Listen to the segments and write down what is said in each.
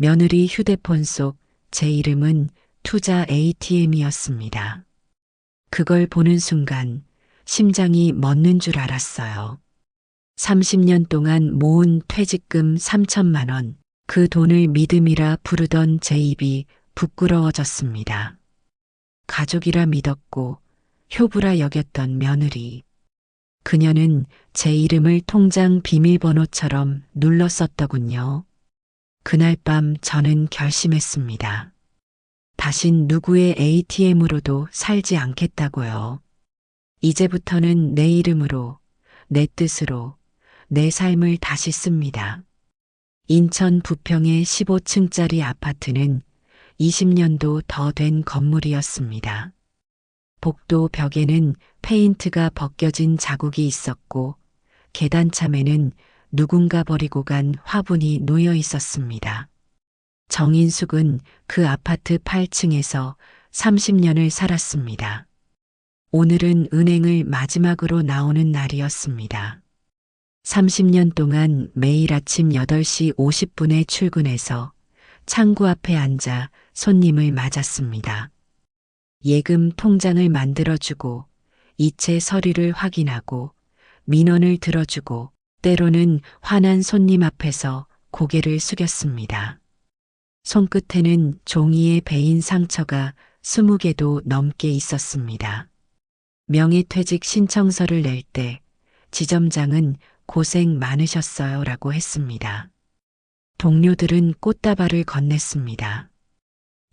며느리 휴대폰 속 제 이름은 투자 ATM이었습니다. 그걸 보는 순간 심장이 멎는 줄 알았어요. 30년 동안 모은 퇴직금 3천만 원, 그 돈을 믿음이라 부르던 제 입이 부끄러워졌습니다. 가족이라 믿었고 효부라 여겼던 며느리. 그녀는 제 이름을 통장 비밀번호처럼 눌러 썼더군요. 그날 밤 저는 결심했습니다. 다신 누구의 ATM으로도 살지 않겠다고요. 이제부터는 내 이름으로, 내 뜻으로, 내 삶을 다시 씁니다. 인천 부평의 15층짜리 아파트는 20년도 더 된 건물이었습니다. 복도 벽에는 페인트가 벗겨진 자국이 있었고 계단참에는 누군가 버리고 간 화분이 놓여 있었습니다. 정인숙은 그 아파트 8층에서 30년을 살았습니다. 오늘은 은행을 마지막으로 나오는 날이었습니다. 30년 동안 매일 아침 8시 50분에 출근해서 창구 앞에 앉아 손님을 맞았습니다. 예금 통장을 만들어주고 이체 서류를 확인하고 민원을 들어주고 때로는 화난 손님 앞에서 고개를 숙였습니다. 손끝에는 종이에 베인 상처가 20개도 넘게 있었습니다. 명예퇴직 신청서를 낼 때 지점장은 고생 많으셨어요 라고 했습니다. 동료들은 꽃다발을 건넸습니다.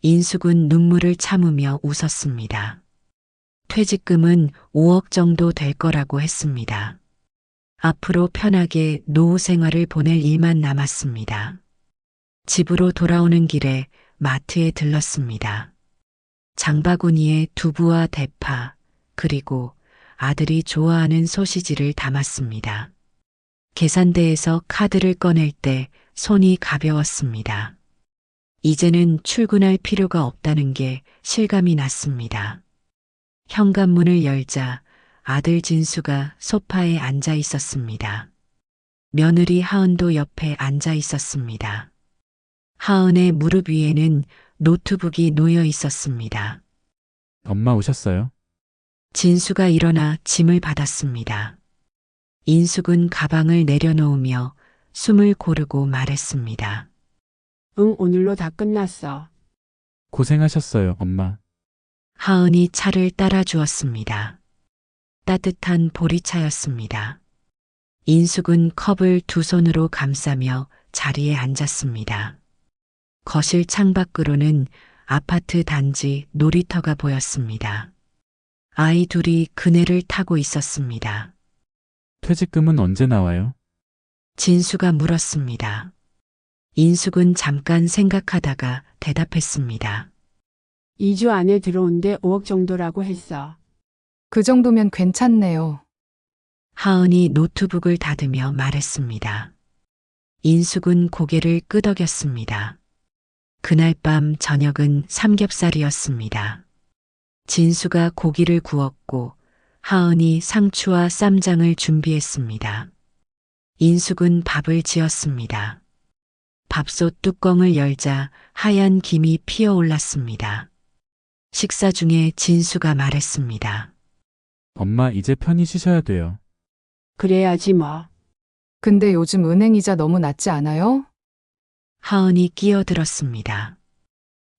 인숙은 눈물을 참으며 웃었습니다. 퇴직금은 5억 정도 될 거라고 했습니다. 앞으로 편하게 노후 생활을 보낼 일만 남았습니다. 집으로 돌아오는 길에 마트에 들렀습니다. 장바구니에 두부와 대파, 그리고 아들이 좋아하는 소시지를 담았습니다. 계산대에서 카드를 꺼낼 때 손이 가벼웠습니다. 이제는 출근할 필요가 없다는 게 실감이 났습니다. 현관문을 열자 아들 진수가 소파에 앉아 있었습니다. 며느리 하은도 옆에 앉아 있었습니다. 하은의 무릎 위에는 노트북이 놓여 있었습니다. 엄마 오셨어요? 진수가 일어나 짐을 받았습니다. 인숙은 가방을 내려놓으며 숨을 고르고 말했습니다. 응, 오늘로 다 끝났어. 고생하셨어요, 엄마. 하은이 차를 따라 주었습니다. 따뜻한 보리차였습니다. 인숙은 컵을 두 손으로 감싸며 자리에 앉았습니다. 거실 창밖으로는 아파트 단지 놀이터가 보였습니다. 아이 둘이 그네를 타고 있었습니다. 퇴직금은 언제 나와요? 진수가 물었습니다. 인숙은 잠깐 생각하다가 대답했습니다. 2주 안에 들어온데 5억 정도라고 했어. 그 정도면 괜찮네요. 하은이 노트북을 닫으며 말했습니다. 인숙은 고개를 끄덕였습니다. 그날 밤 저녁은 삼겹살이었습니다. 진수가 고기를 구웠고 하은이 상추와 쌈장을 준비했습니다. 인숙은 밥을 지었습니다. 밥솥 뚜껑을 열자 하얀 김이 피어올랐습니다. 식사 중에 진수가 말했습니다. 엄마 이제 편히 쉬셔야 돼요. 그래야지 뭐. 근데 요즘 은행 이자 너무 낮지 않아요? 하은이 끼어들었습니다.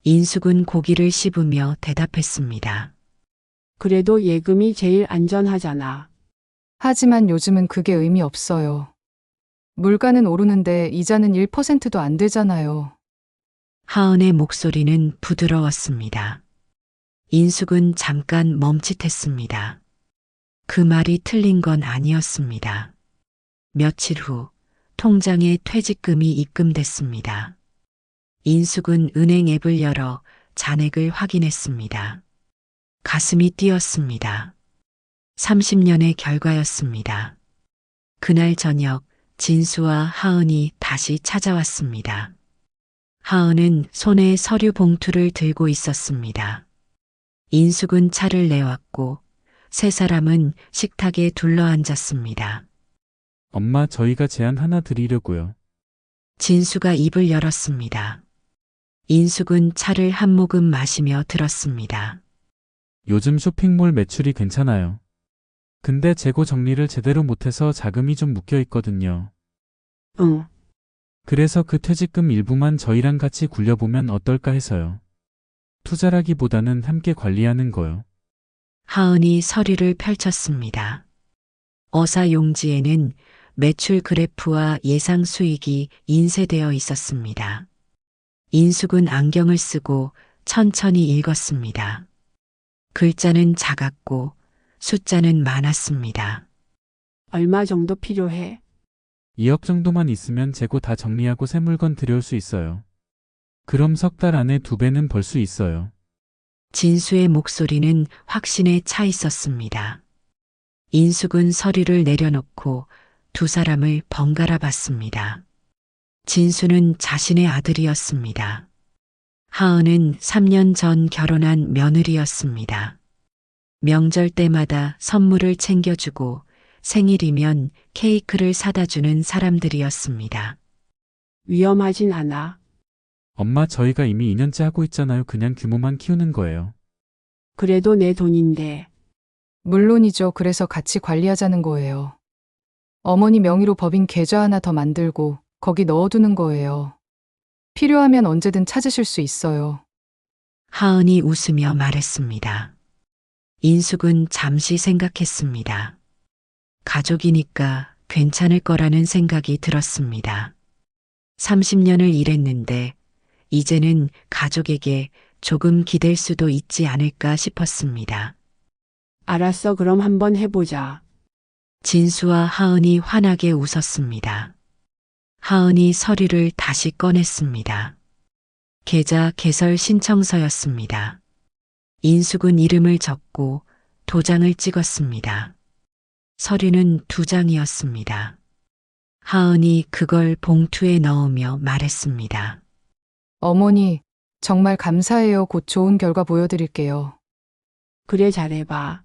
인숙은 고기를 씹으며 대답했습니다. 그래도 예금이 제일 안전하잖아. 하지만 요즘은 그게 의미 없어요. 물가는 오르는데 이자는 1%도 안 되잖아요. 하은의 목소리는 부드러웠습니다. 인숙은 잠깐 멈칫했습니다. 그 말이 틀린 건 아니었습니다. 며칠 후 통장에 퇴직금이 입금됐습니다. 인숙은 은행 앱을 열어 잔액을 확인했습니다. 가슴이 뛰었습니다. 30년의 결과였습니다. 그날 저녁 진수와 하은이 다시 찾아왔습니다. 하은은 손에 서류 봉투를 들고 있었습니다. 인숙은 차를 내왔고 세 사람은 식탁에 둘러앉았습니다. 엄마 저희가 제안 하나 드리려고요. 진수가 입을 열었습니다. 인숙은 차를 한 모금 마시며 들었습니다. 요즘 쇼핑몰 매출이 괜찮아요. 근데 재고 정리를 제대로 못해서 자금이 좀 묶여 있거든요. 응. 그래서 그 퇴직금 일부만 저희랑 같이 굴려보면 어떨까 해서요. 투자라기보다는 함께 관리하는 거요. 하은이 서류를 펼쳤습니다. 어사 용지에는 매출 그래프와 예상 수익이 인쇄되어 있었습니다. 인숙은 안경을 쓰고 천천히 읽었습니다. 글자는 작았고 숫자는 많았습니다. 얼마 정도 필요해? 2억 정도만 있으면 재고 다 정리하고 새 물건 들여올 수 있어요. 그럼 석 달 안에 2배는 벌 수 있어요. 진수의 목소리는 확신에 차 있었습니다. 인숙은 서류를 내려놓고 두 사람을 번갈아 봤습니다. 진수는 자신의 아들이었습니다. 하은은 3년 전 결혼한 며느리였습니다. 명절 때마다 선물을 챙겨주고 생일이면 케이크를 사다 주는 사람들이었습니다. 위험하진 않아. 엄마 저희가 이미 2년째 하고 있잖아요. 그냥 규모만 키우는 거예요. 그래도 내 돈인데. 물론이죠. 그래서 같이 관리하자는 거예요. 어머니 명의로 법인 계좌 하나 더 만들고 거기 넣어두는 거예요. 필요하면 언제든 찾으실 수 있어요. 하은이 웃으며 말했습니다. 인숙은 잠시 생각했습니다. 가족이니까 괜찮을 거라는 생각이 들었습니다. 30년을 일했는데 이제는 가족에게 조금 기댈 수도 있지 않을까 싶었습니다. 알았어, 그럼 한번 해보자. 진수와 하은이 환하게 웃었습니다. 하은이 서류를 다시 꺼냈습니다. 계좌 개설 신청서였습니다. 인숙은 이름을 적고 도장을 찍었습니다. 서류는 2장이었습니다. 하은이 그걸 봉투에 넣으며 말했습니다. 어머니, 정말 감사해요. 곧 좋은 결과 보여드릴게요. 그래, 잘해봐.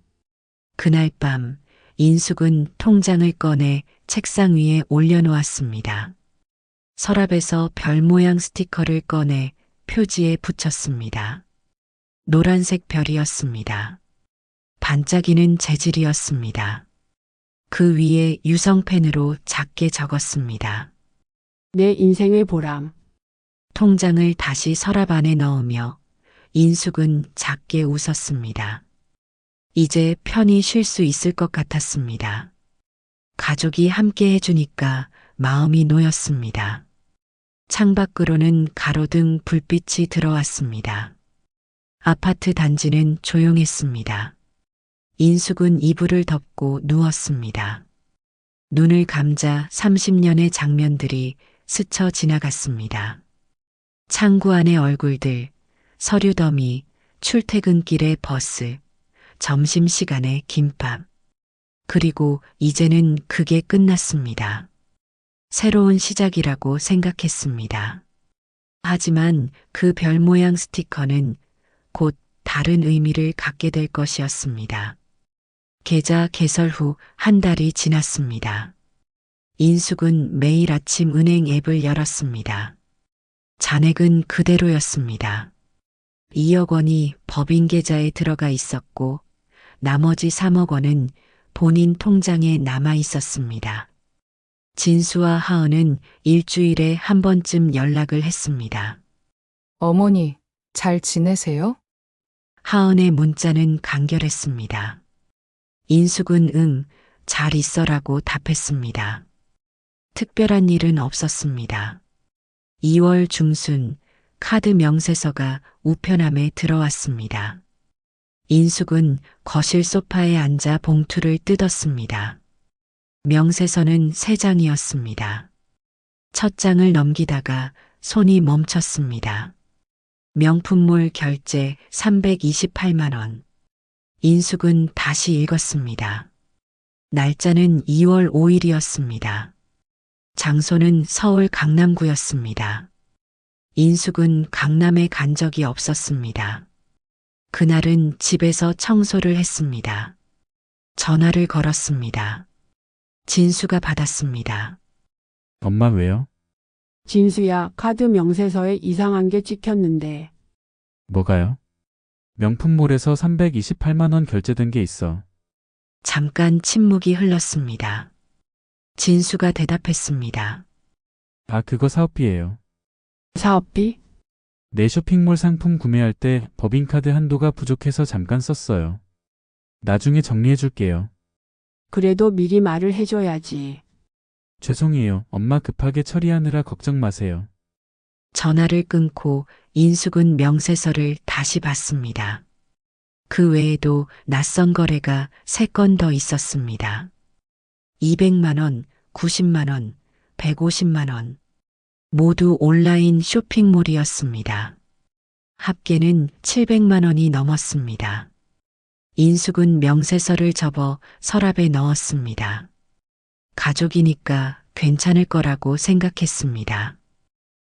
그날 밤 인숙은 통장을 꺼내 책상 위에 올려놓았습니다. 서랍에서 별 모양 스티커를 꺼내 표지에 붙였습니다. 노란색 별이었습니다. 반짝이는 재질이었습니다. 그 위에 유성펜으로 작게 적었습니다. 내 인생의 보람. 통장을 다시 서랍 안에 넣으며 인숙은 작게 웃었습니다. 이제 편히 쉴 수 있을 것 같았습니다. 가족이 함께 해주니까 마음이 놓였습니다. 창밖으로는 가로등 불빛이 들어왔습니다. 아파트 단지는 조용했습니다. 인숙은 이불을 덮고 누웠습니다. 눈을 감자 30년의 장면들이 스쳐 지나갔습니다. 창구 안의 얼굴들, 서류 더미, 출퇴근길의 버스, 점심시간의 김밥. 그리고 이제는 그게 끝났습니다. 새로운 시작이라고 생각했습니다. 하지만 그 별 모양 스티커는 곧 다른 의미를 갖게 될 것이었습니다. 계좌 개설 후 한 달이 지났습니다. 인숙은 매일 아침 은행 앱을 열었습니다. 잔액은 그대로였습니다. 2억 원이 법인 계좌에 들어가 있었고 나머지 3억 원은 본인 통장에 남아 있었습니다. 진수와 하은은 일주일에 한 번쯤 연락을 했습니다. 어머니, 잘 지내세요? 하은의 문자는 간결했습니다. 인숙은 응, 잘 있어라고 답했습니다. 특별한 일은 없었습니다. 2월 중순 카드 명세서가 우편함에 들어왔습니다. 인숙은 거실 소파에 앉아 봉투를 뜯었습니다. 명세서는 3장이었습니다. 첫 장을 넘기다가 손이 멈췄습니다. 명품몰 결제 328만 원. 인숙은 다시 읽었습니다. 날짜는 2월 5일이었습니다. 장소는 서울 강남구였습니다. 인숙은 강남에 간 적이 없었습니다. 그날은 집에서 청소를 했습니다. 전화를 걸었습니다. 진수가 받았습니다. 엄마 왜요? 진수야, 카드 명세서에 이상한 게 찍혔는데. 뭐가요? 명품몰에서 328만 원 결제된 게 있어. 잠깐 침묵이 흘렀습니다. 진수가 대답했습니다. 아, 그거 사업비예요. 사업비? 내 쇼핑몰 상품 구매할 때 법인카드 한도가 부족해서 잠깐 썼어요. 나중에 정리해 줄게요. 그래도 미리 말을 해줘야지. 죄송해요. 엄마 급하게 처리하느라 걱정 마세요. 전화를 끊고 인숙은 명세서를 다시 봤습니다. 그 외에도 낯선 거래가 3건 더 있었습니다. 200만 원, 90만 원, 150만 원. 모두 온라인 쇼핑몰이었습니다. 합계는 700만 원이 넘었습니다. 인숙은 명세서를 접어 서랍에 넣었습니다. 가족이니까 괜찮을 거라고 생각했습니다.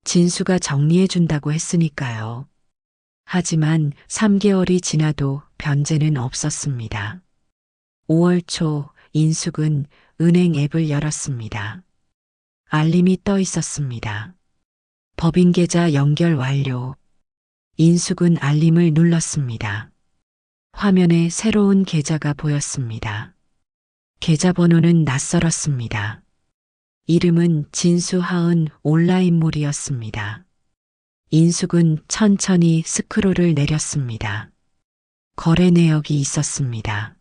진수가 정리해준다고 했으니까요. 하지만 3개월이 지나도 변제는 없었습니다. 5월 초 인숙은 은행 앱을 열었습니다. 알림이 떠 있었습니다. 법인계좌 연결 완료. 인숙은 알림을 눌렀습니다. 화면에 새로운 계좌가 보였습니다. 계좌번호는 낯설었습니다. 이름은 진수하은 온라인몰이었습니다. 인숙은 천천히 스크롤을 내렸습니다. 거래 내역이 있었습니다.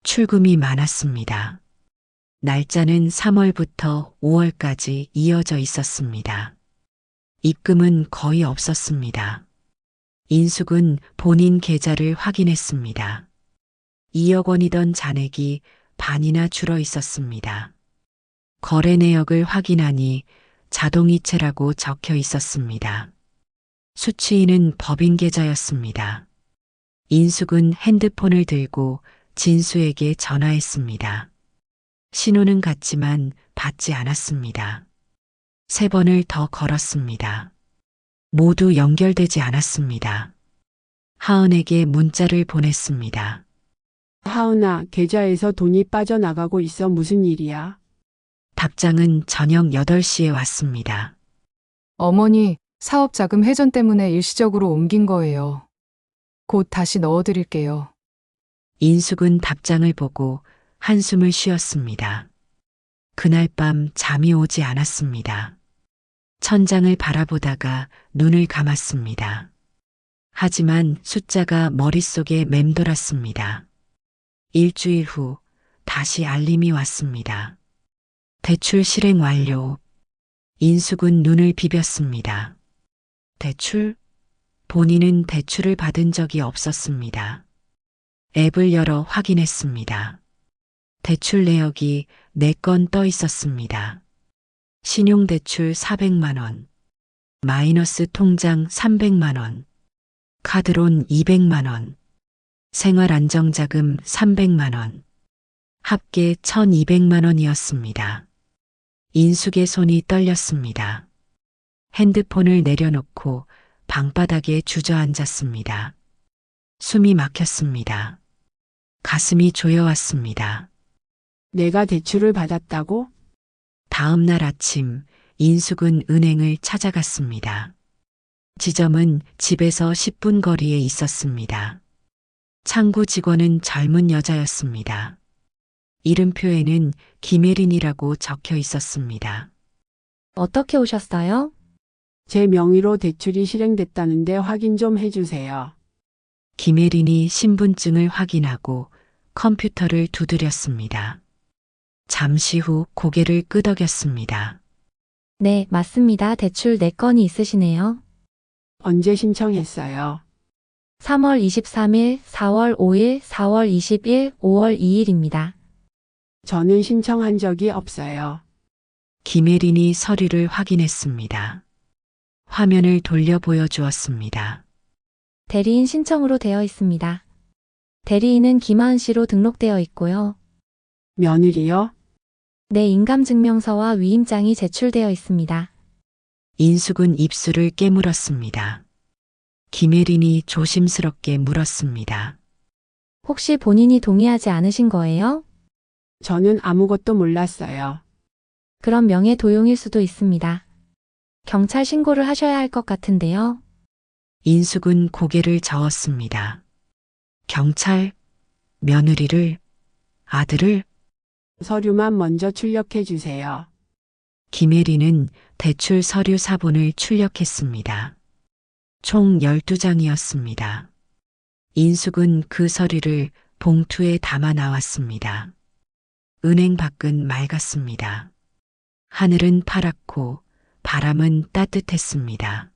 출금이 많았습니다. 날짜는 3월부터 5월까지 이어져 있었습니다. 입금은 거의 없었습니다. 인숙은 본인 계좌를 확인했습니다. 2억 원이던 잔액이 반이나 줄어 있었습니다. 거래 내역을 확인하니 자동이체라고 적혀 있었습니다. 수취인은 법인 계좌였습니다. 인숙은 핸드폰을 들고 진수에게 전화했습니다. 신호는 갔지만 받지 않았습니다. 3번을 더 걸었습니다. 모두 연결되지 않았습니다. 하은에게 문자를 보냈습니다. 하은아, 계좌에서 돈이 빠져나가고 있어. 무슨 일이야? 답장은 저녁 8시에 왔습니다. 어머니, 사업 자금 회전 때문에 일시적으로 옮긴 거예요. 곧 다시 넣어드릴게요. 인숙은 답장을 보고 한숨을 쉬었습니다. 그날 밤 잠이 오지 않았습니다. 천장을 바라보다가 눈을 감았습니다. 하지만 숫자가 머릿속에 맴돌았습니다. 일주일 후 다시 알림이 왔습니다. 대출 실행 완료. 인숙은 눈을 비볐습니다. 대출? 본인은 대출을 받은 적이 없었습니다. 앱을 열어 확인했습니다. 대출 내역이 4건 떠 있었습니다. 신용대출 400만 원, 마이너스 통장 300만 원, 카드론 200만 원, 생활안정자금 300만 원, 합계 1200만 원이었습니다. 인숙의 손이 떨렸습니다. 핸드폰을 내려놓고 방바닥에 주저앉았습니다. 숨이 막혔습니다. 가슴이 조여왔습니다. 내가 대출을 받았다고? 다음 날 아침 인숙은 은행을 찾아갔습니다. 지점은 집에서 10분 거리에 있었습니다. 창구 직원은 젊은 여자였습니다. 이름표에는 김혜린이라고 적혀 있었습니다. 어떻게 오셨어요? 제 명의로 대출이 실행됐다는데 확인 좀 해주세요. 김혜린이 신분증을 확인하고 컴퓨터를 두드렸습니다. 잠시 후 고개를 끄덕였습니다. 네, 맞습니다. 대출 4건이 있으시네요. 언제 신청했어요? 3월 23일, 4월 5일, 4월 20일, 5월 2일입니다. 저는 신청한 적이 없어요. 김혜린이 서류를 확인했습니다. 화면을 돌려 보여주었습니다. 대리인 신청으로 되어 있습니다. 대리인은 김하은 씨로 등록되어 있고요. 며느리요? 내 인감증명서와 위임장이 제출되어 있습니다. 인숙은 입술을 깨물었습니다. 김혜린이 조심스럽게 물었습니다. 혹시 본인이 동의하지 않으신 거예요? 저는 아무것도 몰랐어요. 그럼 명예 도용일 수도 있습니다. 경찰 신고를 하셔야 할 것 같은데요. 인숙은 고개를 저었습니다. 경찰, 며느리를, 아들을. 서류만 먼저 출력해 주세요. 김혜리는 대출 서류 사본을 출력했습니다. 총 12장이었습니다. 인숙은 그 서류를 봉투에 담아 나왔습니다. 은행 밖은 맑았습니다. 하늘은 파랗고 바람은 따뜻했습니다.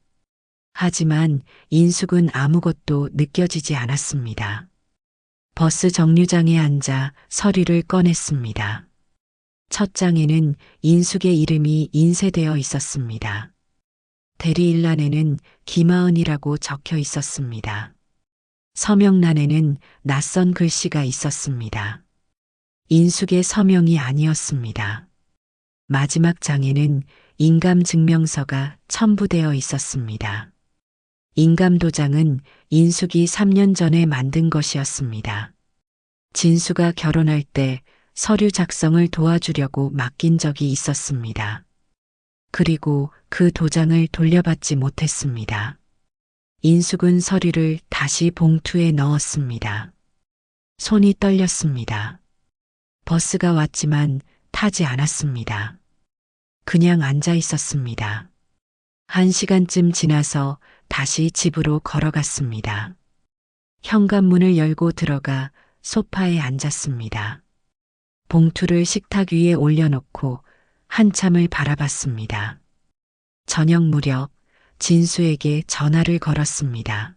하지만 인숙은 아무것도 느껴지지 않았습니다. 버스 정류장에 앉아 서류를 꺼냈습니다. 첫 장에는 인숙의 이름이 인쇄되어 있었습니다. 대리일란에는 김하은이라고 적혀 있었습니다. 서명란에는 낯선 글씨가 있었습니다. 인숙의 서명이 아니었습니다. 마지막 장에는 인감증명서가 첨부되어 있었습니다. 인감도장은 인숙이 3년 전에 만든 것이었습니다. 진수가 결혼할 때 서류 작성을 도와주려고 맡긴 적이 있었습니다. 그리고 그 도장을 돌려받지 못했습니다. 인숙은 서류를 다시 봉투에 넣었습니다. 손이 떨렸습니다. 버스가 왔지만 타지 않았습니다. 그냥 앉아 있었습니다. 1시간쯤 지나서 다시 집으로 걸어갔습니다. 현관문을 열고 들어가 소파에 앉았습니다. 봉투를 식탁 위에 올려놓고 한참을 바라봤습니다. 저녁 무렵 진수에게 전화를 걸었습니다.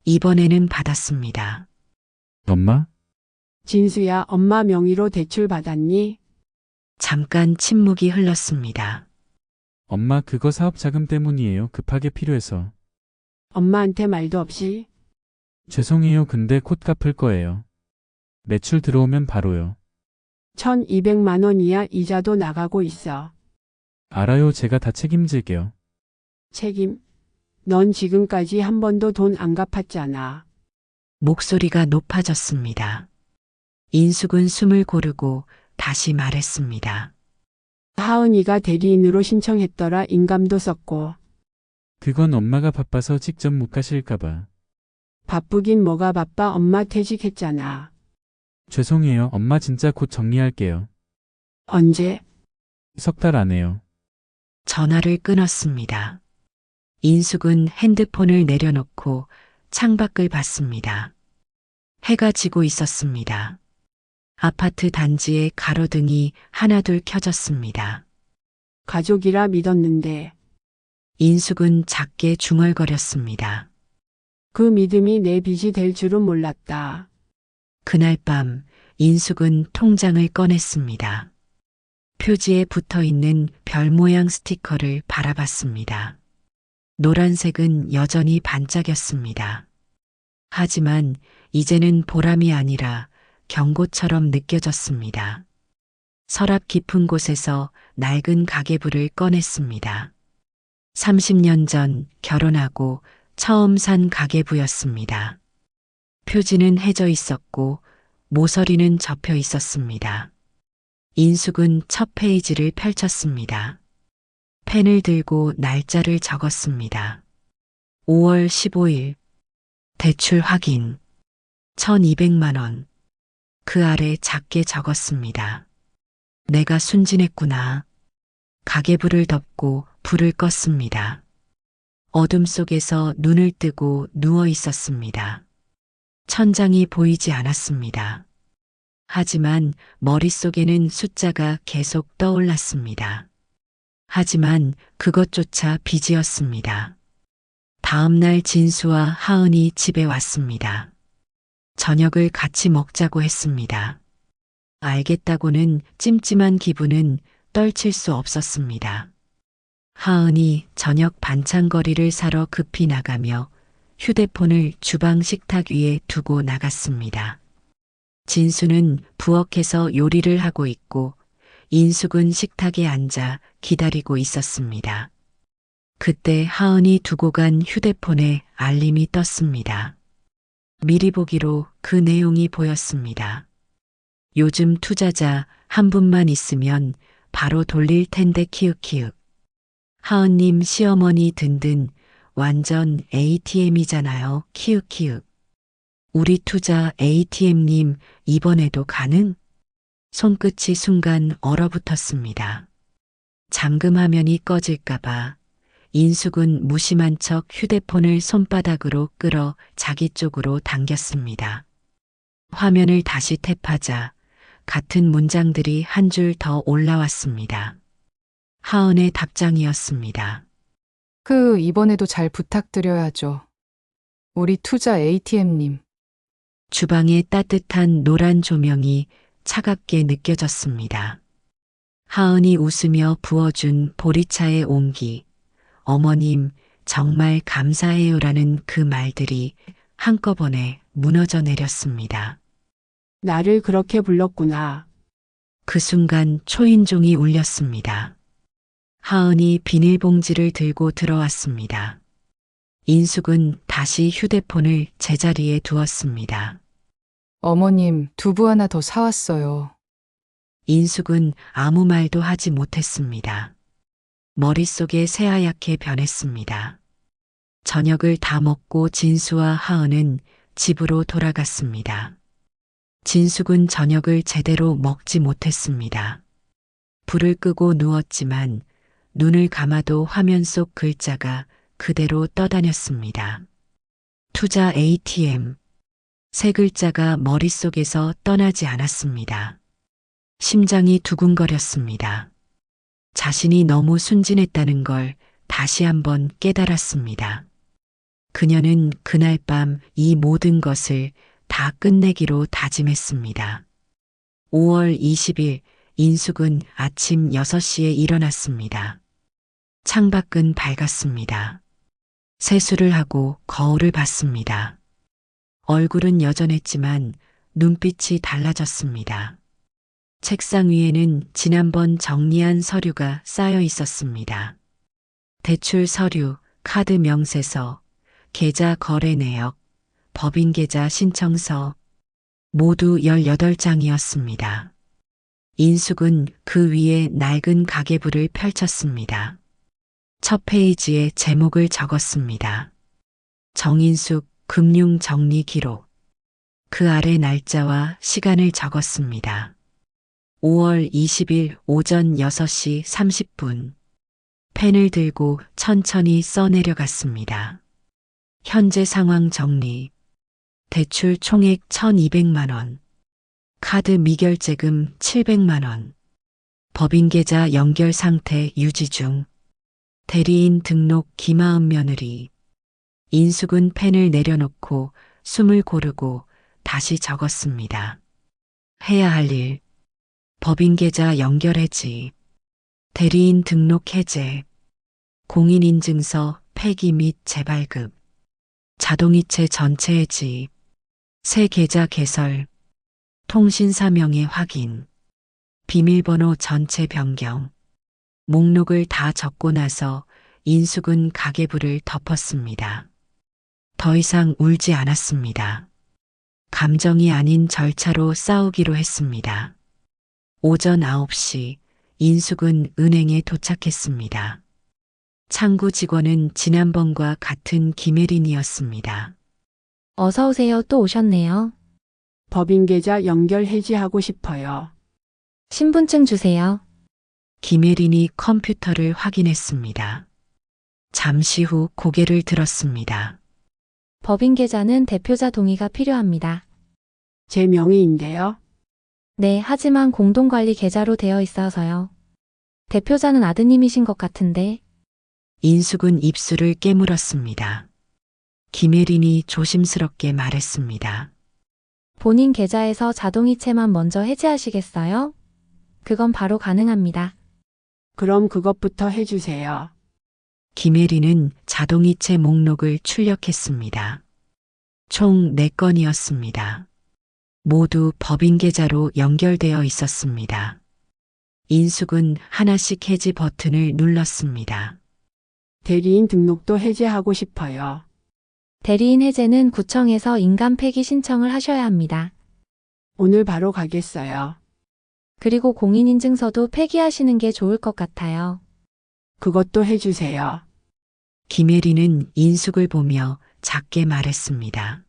이번에는 받았습니다. 엄마? 진수야, 엄마 명의로 대출 받았니? 잠깐 침묵이 흘렀습니다. 엄마 그거 사업 자금 때문이에요. 급하게 필요해서. 엄마한테 말도 없이? 죄송해요. 근데 곧 갚을 거예요. 매출 들어오면 바로요. 1200만 원이야. 이자도 나가고 있어. 알아요. 제가 다 책임질게요. 책임. 넌 지금까지 한 번도 돈 안 갚았잖아. 목소리가 높아졌습니다. 인숙은 숨을 고르고 다시 말했습니다. 하은이가 대리인으로 신청했더라. 인감도 썼고. 그건 엄마가 바빠서 직접 못 가실까봐. 바쁘긴 뭐가 바빠. 엄마 퇴직했잖아. 죄송해요. 엄마 진짜 곧 정리할게요. 언제? 3달 안에요. 전화를 끊었습니다. 인숙은 핸드폰을 내려놓고 창밖을 봤습니다. 해가 지고 있었습니다. 아파트 단지의 가로등이 하나둘 켜졌습니다. 가족이라 믿었는데 인숙은 작게 중얼거렸습니다. 그 믿음이 내 빚이 될 줄은 몰랐다. 그날 밤 인숙은 통장을 꺼냈습니다. 표지에 붙어 있는 별 모양 스티커를 바라봤습니다. 노란색은 여전히 반짝였습니다. 하지만 이제는 보람이 아니라 경고처럼 느껴졌습니다. 서랍 깊은 곳에서 낡은 가계부를 꺼냈습니다. 30년 전 결혼하고 처음 산 가계부였습니다. 표지는 해져 있었고 모서리는 접혀 있었습니다. 인숙은 첫 페이지를 펼쳤습니다. 펜을 들고 날짜를 적었습니다. 5월 15일. 대출 확인. 1200만 원. 그 아래 작게 적었습니다. 내가 순진했구나. 가계부를 덮고 불을 껐습니다. 어둠 속에서 눈을 뜨고 누워 있었습니다. 천장이 보이지 않았습니다. 하지만 머릿속에는 숫자가 계속 떠올랐습니다. 하지만 그것조차 빚이었습니다. 다음 날 진수와 하은이 집에 왔습니다. 저녁을 같이 먹자고 했습니다. 알겠다고는 찜찜한 기분은 떨칠 수 없었습니다. 하은이 저녁 반찬거리를 사러 급히 나가며 휴대폰을 주방 식탁 위에 두고 나갔습니다. 진수는 부엌에서 요리를 하고 있고 인숙은 식탁에 앉아 기다리고 있었습니다. 그때 하은이 두고 간 휴대폰에 알림이 떴습니다. 미리 보기로 그 내용이 보였습니다. 요즘 투자자 한 분만 있으면 바로 돌릴 텐데 키읔키읔. 하은님 시어머니 든든 완전 ATM이잖아요. 키읔키읔. 우리 투자 ATM님 이번에도 가능? 손끝이 순간 얼어붙었습니다. 잠금 화면이 꺼질까봐 인숙은 무심한 척 휴대폰을 손바닥으로 끌어 자기 쪽으로 당겼습니다. 화면을 다시 탭하자 같은 문장들이 한 줄 더 올라왔습니다. 하은의 답장이었습니다. 이번에도 잘 부탁드려야죠. 우리 투자 ATM님. 주방의 따뜻한 노란 조명이 차갑게 느껴졌습니다. 하은이 웃으며 부어준 보리차의 온기, 어머님 정말 감사해요라는 그 말들이 한꺼번에 무너져 내렸습니다. 나를 그렇게 불렀구나. 그 순간 초인종이 울렸습니다. 하은이 비닐봉지를 들고 들어왔습니다. 인숙은 다시 휴대폰을 제자리에 두었습니다. 어머님, 두부 하나 더 사왔어요. 인숙은 아무 말도 하지 못했습니다. 머릿속에 새하얗게 변했습니다. 저녁을 다 먹고 진수와 하은은 집으로 돌아갔습니다. 진숙은 저녁을 제대로 먹지 못했습니다. 불을 끄고 누웠지만 눈을 감아도 화면 속 글자가 그대로 떠다녔습니다. 투자 ATM. 세 글자가 머릿속에서 떠나지 않았습니다. 심장이 두근거렸습니다. 자신이 너무 순진했다는 걸 다시 한번 깨달았습니다. 그녀는 그날 밤 이 모든 것을 다 끝내기로 다짐했습니다. 5월 20일 인숙은 아침 6시에 일어났습니다. 창밖은 밝았습니다. 세수를 하고 거울을 봤습니다. 얼굴은 여전했지만 눈빛이 달라졌습니다. 책상 위에는 지난번 정리한 서류가 쌓여 있었습니다. 대출 서류, 카드 명세서, 계좌 거래 내역, 법인 계좌 신청서, 모두 18장이었습니다. 인숙은 그 위에 낡은 가계부를 펼쳤습니다. 첫 페이지에 제목을 적었습니다. 정인숙 금융정리 기록. 그 아래 날짜와 시간을 적었습니다. 5월 20일 오전 6시 30분. 펜을 들고 천천히 써내려갔습니다. 현재 상황 정리. 대출 총액 1,200만 원. 카드 미결제금 700만 원. 법인 계좌 연결 상태 유지 중. 대리인 등록 김하은 며느리. 인숙은 펜을 내려놓고 숨을 고르고 다시 적었습니다. 해야 할 일. 법인 계좌 연결 해지. 대리인 등록 해제. 공인인증서 폐기 및 재발급. 자동이체 전체 해지. 새 계좌 개설. 통신사 명의 확인. 비밀번호 전체 변경. 목록을 다 적고 나서 인숙은 가계부를 덮었습니다. 더 이상 울지 않았습니다. 감정이 아닌 절차로 싸우기로 했습니다. 오전 9시 인숙은 은행에 도착했습니다. 창구 직원은 지난번과 같은 김혜린이었습니다. 어서 오세요. 또 오셨네요. 법인 계좌 연결 해지하고 싶어요. 신분증 주세요. 김혜린이 컴퓨터를 확인했습니다. 잠시 후 고개를 들었습니다. 법인 계좌는 대표자 동의가 필요합니다. 제 명의인데요. 네, 하지만 공동관리 계좌로 되어 있어서요. 대표자는 아드님이신 것 같은데. 인숙은 입술을 깨물었습니다. 김혜린이 조심스럽게 말했습니다. 본인 계좌에서 자동이체만 먼저 해지하시겠어요? 그건 바로 가능합니다. 그럼 그것부터 해주세요. 김혜린은 자동이체 목록을 출력했습니다. 총 4건이었습니다. 모두 법인 계좌로 연결되어 있었습니다. 인숙은 하나씩 해지 버튼을 눌렀습니다. 대리인 등록도 해제하고 싶어요. 대리인 해제는 구청에서 인감 폐기 신청을 하셔야 합니다. 오늘 바로 가겠어요. 그리고 공인인증서도 폐기하시는 게 좋을 것 같아요. 그것도 해주세요. 김혜리는 인숙을 보며 작게 말했습니다.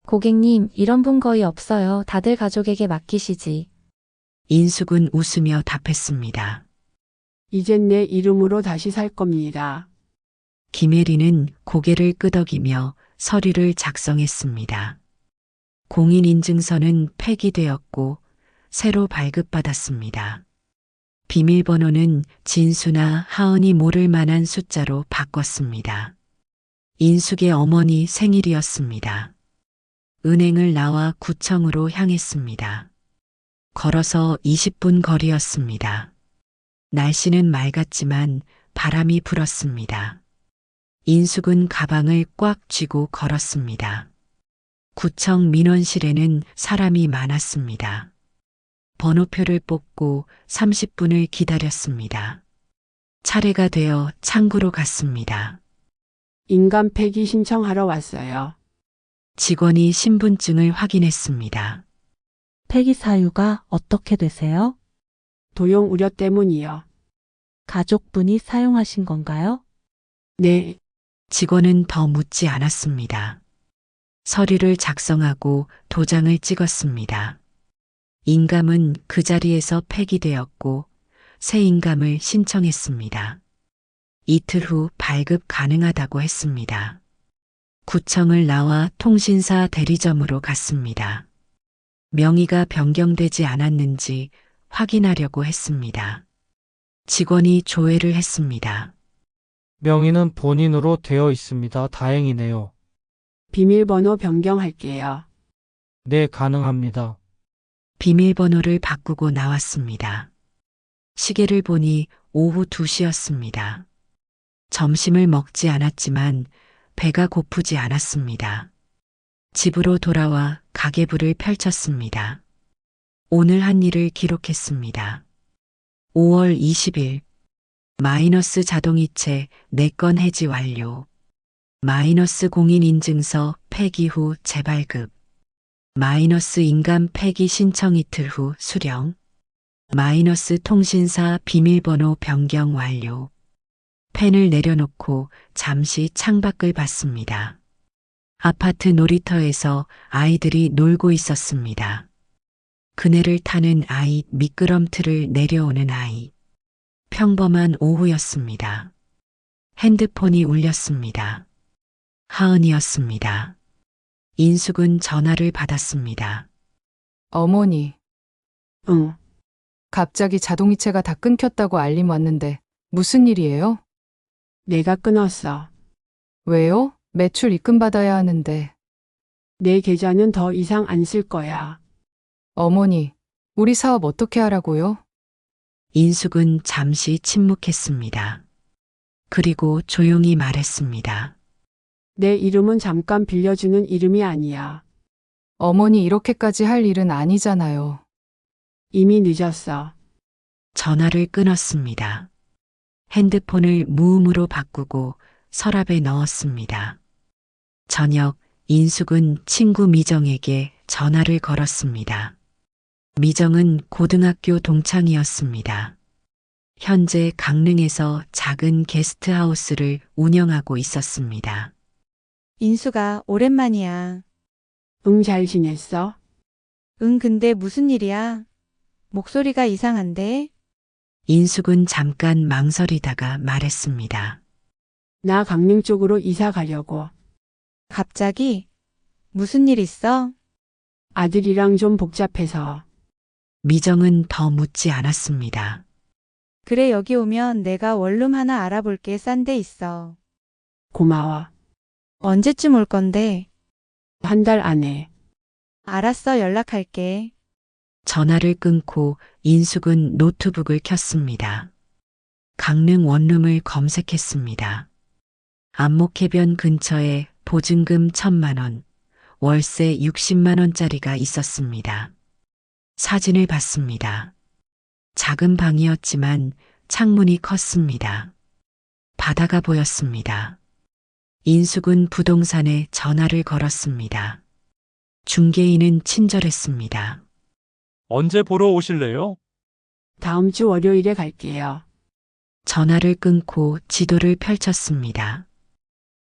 고객님, 이런 분 거의 없어요. 다들 가족에게 맡기시지. 인숙은 웃으며 답했습니다. 이젠 내 이름으로 다시 살 겁니다. 김혜리는 고개를 끄덕이며 서류를 작성했습니다. 공인인증서는 폐기되었고 새로 발급받았습니다. 비밀번호는 진수나 하은이 모를 만한 숫자로 바꿨습니다. 인숙의 어머니 생일이었습니다. 은행을 나와 구청으로 향했습니다. 걸어서 20분 거리였습니다. 날씨는 맑았지만 바람이 불었습니다. 인숙은 가방을 꽉 쥐고 걸었습니다. 구청 민원실에는 사람이 많았습니다. 번호표를 뽑고 30분을 기다렸습니다. 차례가 되어 창구로 갔습니다. 인감 폐기 신청하러 왔어요. 직원이 신분증을 확인했습니다. 폐기 사유가 어떻게 되세요? 도용 우려 때문이요. 가족분이 사용하신 건가요? 네, 직원은 더 묻지 않았습니다. 서류를 작성하고 도장을 찍었습니다. 인감은 그 자리에서 폐기되었고 새 인감을 신청했습니다. 이틀 후 발급 가능하다고 했습니다. 구청을 나와 통신사 대리점으로 갔습니다. 명의가 변경되지 않았는지 확인하려고 했습니다. 직원이 조회를 했습니다. 명의는 본인으로 되어 있습니다. 다행이네요. 비밀번호 변경할게요. 네, 가능합니다. 비밀번호를 바꾸고 나왔습니다. 시계를 보니 오후 2시였습니다. 점심을 먹지 않았지만 배가 고프지 않았습니다. 집으로 돌아와 가계부를 펼쳤습니다. 오늘 한 일을 기록했습니다. 5월 20일 마이너스 자동이체 4건 해지 완료. 마이너스 공인인증서 폐기 후 재발급. 마이너스 인감 폐기 신청 이틀 후 수령. 마이너스 통신사 비밀번호 변경 완료. 펜을 내려놓고 잠시 창밖을 봤습니다. 아파트 놀이터에서 아이들이 놀고 있었습니다. 그네를 타는 아이, 미끄럼틀을 내려오는 아이. 평범한 오후였습니다. 핸드폰이 울렸습니다. 하은이었습니다. 인숙은 전화를 받았습니다. 어머니, 응, 갑자기 자동이체가 다 끊겼다고 알림 왔는데 무슨 일이에요? 내가 끊었어. 왜요? 매출 입금받아야 하는데. 내 계좌는 더 이상 안 쓸 거야. 어머니, 우리 사업 어떻게 하라고요? 인숙은 잠시 침묵했습니다. 그리고 조용히 말했습니다. 내 이름은 잠깐 빌려주는 이름이 아니야. 어머니 이렇게까지 할 일은 아니잖아요. 이미 늦었어. 전화를 끊었습니다. 핸드폰을 무음으로 바꾸고 서랍에 넣었습니다. 저녁 인숙은 친구 미정에게 전화를 걸었습니다. 미정은 고등학교 동창이었습니다. 현재 강릉에서 작은 게스트하우스를 운영하고 있었습니다. 인수가 오랜만이야. 응, 잘 지냈어? 응, 근데 무슨 일이야? 목소리가 이상한데? 인숙은 잠깐 망설이다가 말했습니다. 나 강릉 쪽으로 이사 가려고. 갑자기? 무슨 일 있어? 아들이랑 좀 복잡해서. 미정은 더 묻지 않았습니다. 그래, 여기 오면 내가 원룸 하나 알아볼게. 싼 데 있어. 고마워. 언제쯤 올 건데? 한 달 안에. 알았어, 연락할게. 전화를 끊고 인숙은 노트북을 켰습니다. 강릉 원룸을 검색했습니다. 안목해변 근처에 보증금 1,000만 원, 월세 60만 원짜리가 있었습니다. 사진을 봤습니다. 작은 방이었지만 창문이 컸습니다. 바다가 보였습니다. 인숙은 부동산에 전화를 걸었습니다. 중개인은 친절했습니다. 언제 보러 오실래요? 다음 주 월요일에 갈게요. 전화를 끊고 지도를 펼쳤습니다.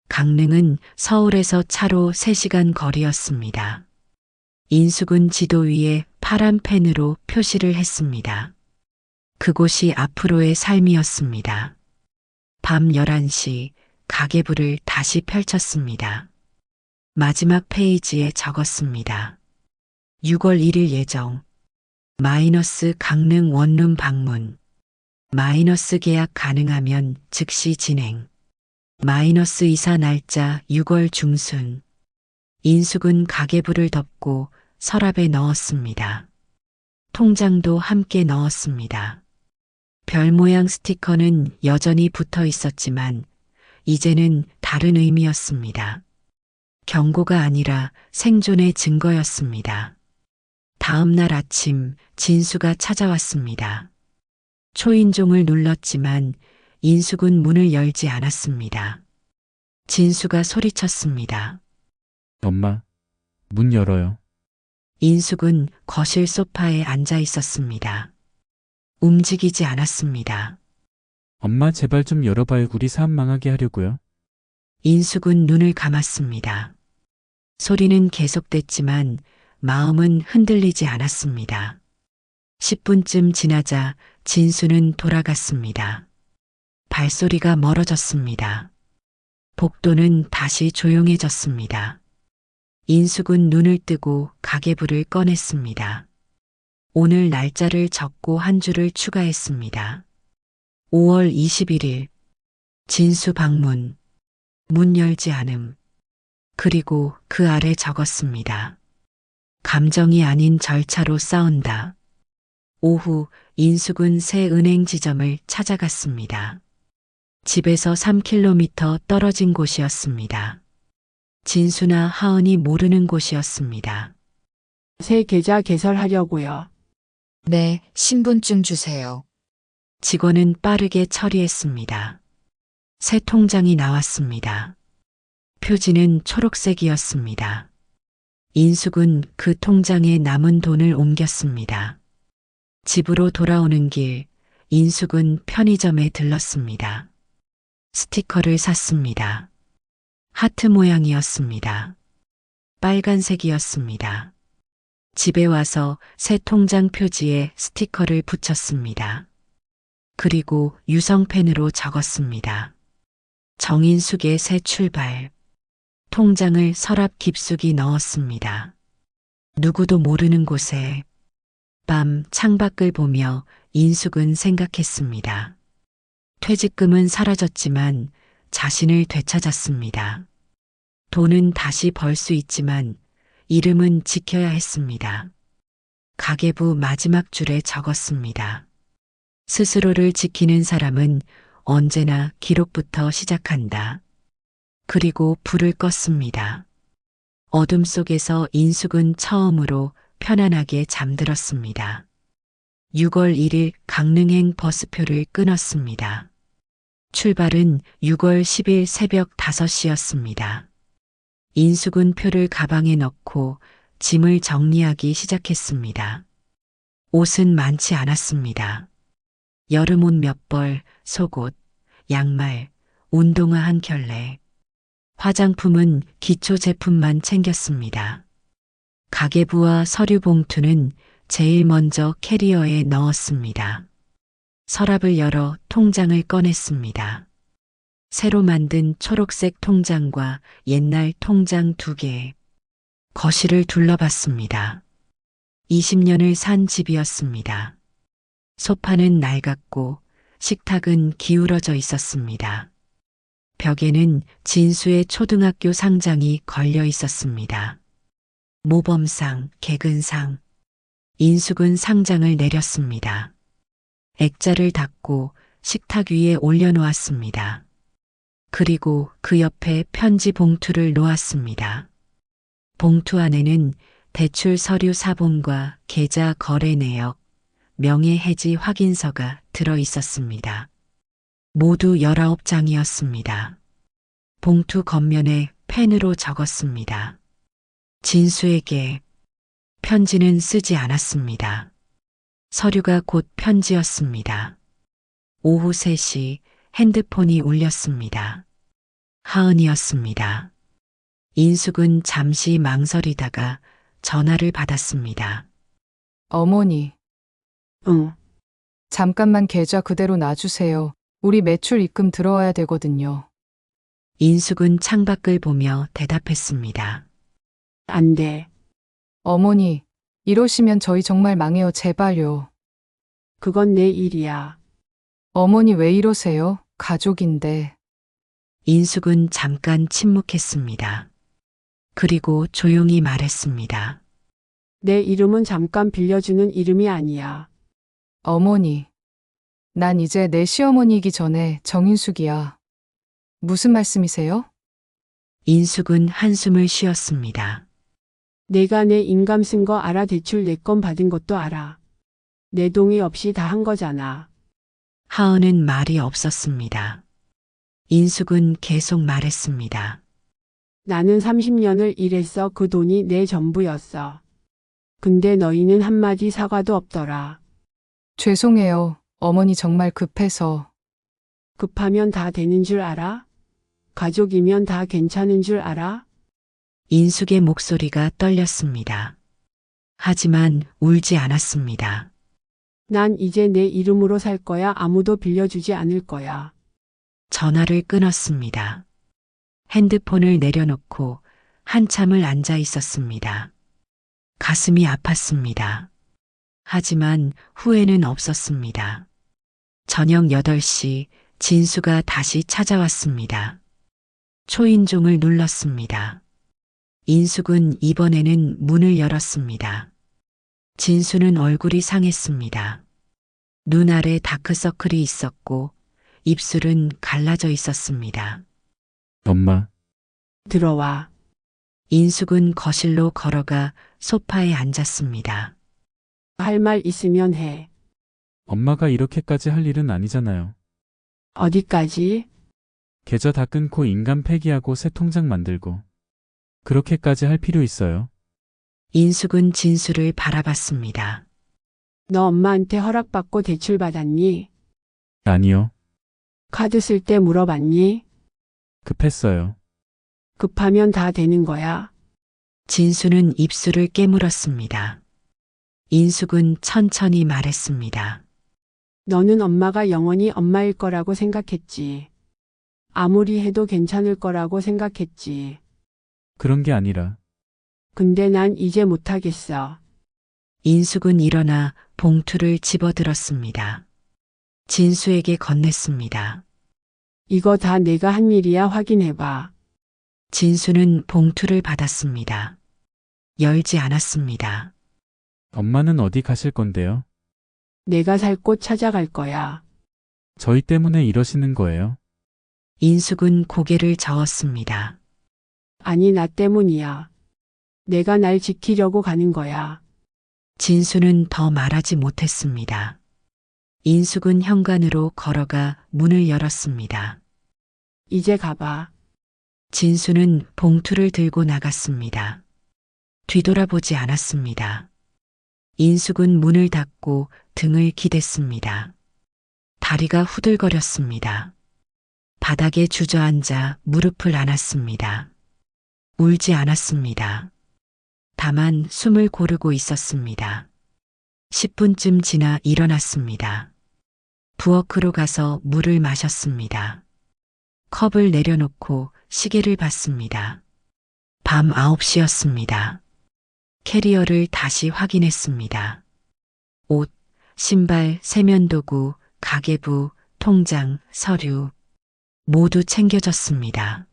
강릉은 서울에서 차로 3시간 거리였습니다. 인숙은 지도 위에 파란 펜으로 표시를 했습니다. 그곳이 앞으로의 삶이었습니다. 밤 11시 가계부를 다시 펼쳤습니다. 마지막 페이지에 적었습니다. 6월 1일 예정. 마이너스 강릉 원룸 방문. 마이너스 계약 가능하면 즉시 진행. 마이너스 이사 날짜 6월 중순. 인숙은 가계부를 덮고 서랍에 넣었습니다. 통장도 함께 넣었습니다. 별 모양 스티커는 여전히 붙어 있었지만 이제는 다른 의미였습니다. 경고가 아니라 생존의 증거였습니다. 다음 날 아침 진수가 찾아왔습니다. 초인종을 눌렀지만 인숙은 문을 열지 않았습니다. 진수가 소리쳤습니다. 엄마, 문 열어요. 인숙은 거실 소파에 앉아 있었습니다. 움직이지 않았습니다. 엄마 제발 좀 열어봐요. 우리 사업 망하게 하려고요. 인숙은 눈을 감았습니다. 소리는 계속됐지만 마음은 흔들리지 않았습니다. 10분쯤 지나자 진수는 돌아갔습니다. 발소리가 멀어졌습니다. 복도는 다시 조용해졌습니다. 인숙은 눈을 뜨고 가계부를 꺼냈습니다. 오늘 날짜를 적고 한 줄을 추가했습니다. 5월 21일 진수 방문. 문 열지 않음. 그리고 그 아래 적었습니다. 감정이 아닌 절차로 싸운다. 오후 인숙은 새 은행 지점을 찾아갔습니다. 집에서 3km 떨어진 곳이었습니다. 진수나 하은이 모르는 곳이었습니다. 새 계좌 개설하려고요. 네, 신분증 주세요. 직원은 빠르게 처리했습니다. 새 통장이 나왔습니다. 표지는 초록색이었습니다. 인숙은 그 통장에 남은 돈을 옮겼습니다. 집으로 돌아오는 길, 인숙은 편의점에 들렀습니다. 스티커를 샀습니다. 하트 모양이었습니다. 빨간색이었습니다. 집에 와서 새 통장 표지에 스티커를 붙였습니다. 그리고 유성펜으로 적었습니다. 정인숙의 새 출발. 통장을 서랍 깊숙이 넣었습니다. 누구도 모르는 곳에 밤 창밖을 보며 인숙은 생각했습니다. 퇴직금은 사라졌지만 자신을 되찾았습니다. 돈은 다시 벌 수 있지만 이름은 지켜야 했습니다. 가계부 마지막 줄에 적었습니다. 스스로를 지키는 사람은 언제나 기록부터 시작한다. 그리고 불을 껐습니다. 어둠 속에서 인숙은 처음으로 편안하게 잠들었습니다. 6월 1일 강릉행 버스표를 끊었습니다. 출발은 6월 10일 새벽 5시였습니다. 인숙은 표를 가방에 넣고 짐을 정리하기 시작했습니다. 옷은 많지 않았습니다. 여름옷 몇 벌, 속옷, 양말, 운동화 한 켤레. 화장품은 기초 제품만 챙겼습니다. 가계부와 서류 봉투는 제일 먼저 캐리어에 넣었습니다. 서랍을 열어 통장을 꺼냈습니다. 새로 만든 초록색 통장과 옛날 통장 2개. 거실을 둘러봤습니다. 20년을 산 집이었습니다. 소파는 낡았고 식탁은 기울어져 있었습니다. 벽에는 진수의 초등학교 상장이 걸려 있었습니다. 모범상, 개근상. 인숙은 상장을 내렸습니다. 액자를 닫고 식탁 위에 올려놓았습니다. 그리고 그 옆에 편지 봉투를 놓았습니다. 봉투 안에는 대출 서류 사본과 계좌 거래 내역, 명예 해지 확인서가 들어 있었습니다. 모두 19장이었습니다. 봉투 겉면에 펜으로 적었습니다. 진수에게. 편지는 쓰지 않았습니다. 서류가 곧 편지였습니다. 오후 3시 핸드폰이 울렸습니다. 하은이었습니다. 인숙은 잠시 망설이다가 전화를 받았습니다. 어머니, 응. 잠깐만 계좌 그대로 놔주세요. 우리 매출 입금 들어와야 되거든요. 인숙은 창밖을 보며 대답했습니다. 안 돼. 어머니, 이러시면 저희 정말 망해요. 제발요. 그건 내 일이야. 어머니 왜 이러세요? 가족인데. 인숙은 잠깐 침묵했습니다. 그리고 조용히 말했습니다. 내 이름은 잠깐 빌려주는 이름이 아니야. 어머니, 난 이제 내 시어머니이기 전에 정인숙이야. 무슨 말씀이세요? 인숙은 한숨을 쉬었습니다. 내가 내 인감 쓴 거 알아. 대출 내 건 받은 것도 알아. 내 동의 없이 다 한 거잖아. 하은은 말이 없었습니다. 인숙은 계속 말했습니다. 나는 30년을 일했어. 그 돈이 내 전부였어. 근데 너희는 한마디 사과도 없더라. 죄송해요. 어머니 정말 급해서. 급하면 다 되는 줄 알아? 가족이면 다 괜찮은 줄 알아? 인숙의 목소리가 떨렸습니다. 하지만 울지 않았습니다. 난 이제 내 이름으로 살 거야. 아무도 빌려주지 않을 거야. 전화를 끊었습니다. 핸드폰을 내려놓고 한참을 앉아 있었습니다. 가슴이 아팠습니다. 하지만 후회는 없었습니다. 저녁 8시 진수가 다시 찾아왔습니다. 초인종을 눌렀습니다. 인숙은 이번에는 문을 열었습니다. 진수는 얼굴이 상했습니다. 눈 아래 다크서클이 있었고 입술은 갈라져 있었습니다. 엄마, 들어와. 인숙은 거실로 걸어가 소파에 앉았습니다. 할 말 있으면 해. 엄마가 이렇게까지 할 일은 아니잖아요. 어디까지? 계좌 다 끊고 인감 폐기하고 새 통장 만들고. 그렇게까지 할 필요 있어요? 인숙은 진수를 바라봤습니다. 너 엄마한테 허락받고 대출 받았니? 아니요. 카드 쓸 때 물어봤니? 급했어요. 급하면 다 되는 거야. 진수는 입술을 깨물었습니다. 인숙은 천천히 말했습니다. 너는 엄마가 영원히 엄마일 거라고 생각했지. 아무리 해도 괜찮을 거라고 생각했지. 그런 게 아니라 근데 난 이제 못하겠어. 인숙은 일어나 봉투를 집어들었습니다. 진수에게 건넸습니다. 이거 다 내가 한 일이야. 확인해봐. 진수는 봉투를 받았습니다. 열지 않았습니다. 엄마는 어디 가실 건데요? 내가 살 곳 찾아갈 거야. 저희 때문에 이러시는 거예요? 인숙은 고개를 저었습니다. 아니, 나 때문이야. 내가 날 지키려고 가는 거야. 진수는 더 말하지 못했습니다. 인숙은 현관으로 걸어가 문을 열었습니다. 이제 가봐. 진수는 봉투를 들고 나갔습니다. 뒤돌아보지 않았습니다. 인숙은 문을 닫고 등을 기댔습니다. 다리가 후들거렸습니다. 바닥에 주저앉아 무릎을 안았습니다. 울지 않았습니다. 다만 숨을 고르고 있었습니다. 10분쯤 지나 일어났습니다. 부엌으로 가서 물을 마셨습니다. 컵을 내려놓고 시계를 봤습니다. 밤 9시였습니다. 캐리어를 다시 확인했습니다. 옷, 신발, 세면도구, 가계부, 통장, 서류 모두 챙겨졌습니다.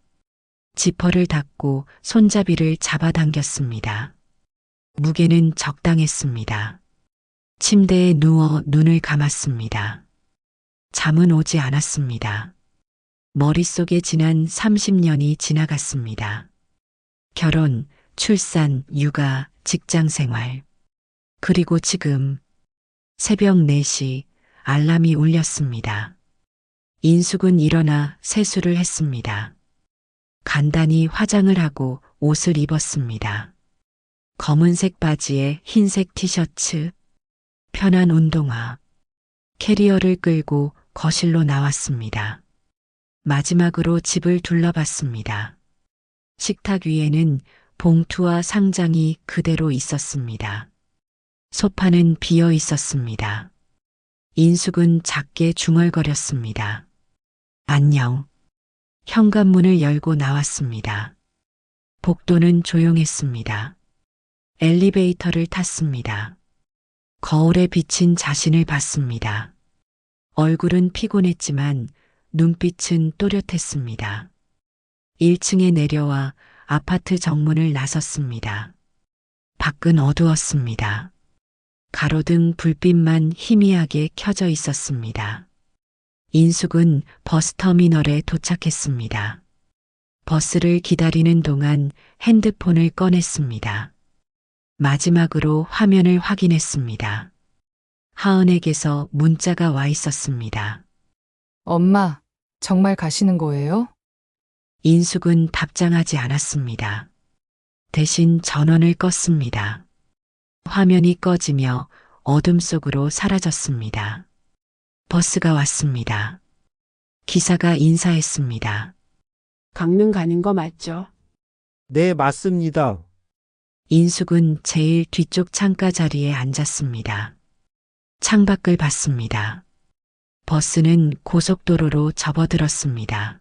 지퍼를 닫고 손잡이를 잡아당겼습니다. 무게는 적당했습니다. 침대에 누워 눈을 감았습니다. 잠은 오지 않았습니다. 머릿속에 지난 30년이 지나갔습니다. 결혼, 출산, 육아, 직장 생활. 그리고 지금 새벽 4시 알람이 울렸습니다. 인숙은 일어나 세수를 했습니다. 간단히 화장을 하고 옷을 입었습니다. 검은색 바지에 흰색 티셔츠, 편한 운동화. 캐리어를 끌고 거실로 나왔습니다. 마지막으로 집을 둘러봤습니다. 식탁 위에는 봉투와 상장이 그대로 있었습니다. 소파는 비어 있었습니다. 인숙은 작게 중얼거렸습니다. 안녕. 현관문을 열고 나왔습니다. 복도는 조용했습니다. 엘리베이터를 탔습니다. 거울에 비친 자신을 봤습니다. 얼굴은 피곤했지만 눈빛은 또렷했습니다. 1층에 내려와 아파트 정문을 나섰습니다. 밖은 어두웠습니다. 가로등 불빛만 희미하게 켜져 있었습니다. 인숙은 버스터미널에 도착했습니다. 버스를 기다리는 동안 핸드폰을 꺼냈습니다. 마지막으로 화면을 확인했습니다. 하은에게서 문자가 와 있었습니다. 엄마, 정말 가시는 거예요? 인숙은 답장하지 않았습니다. 대신 전원을 껐습니다. 화면이 꺼지며 어둠 속으로 사라졌습니다. 버스가 왔습니다. 기사가 인사했습니다. 강릉 가는 거 맞죠? 네, 맞습니다. 인숙은 제일 뒤쪽 창가 자리에 앉았습니다. 창밖을 봤습니다. 버스는 고속도로로 접어들었습니다.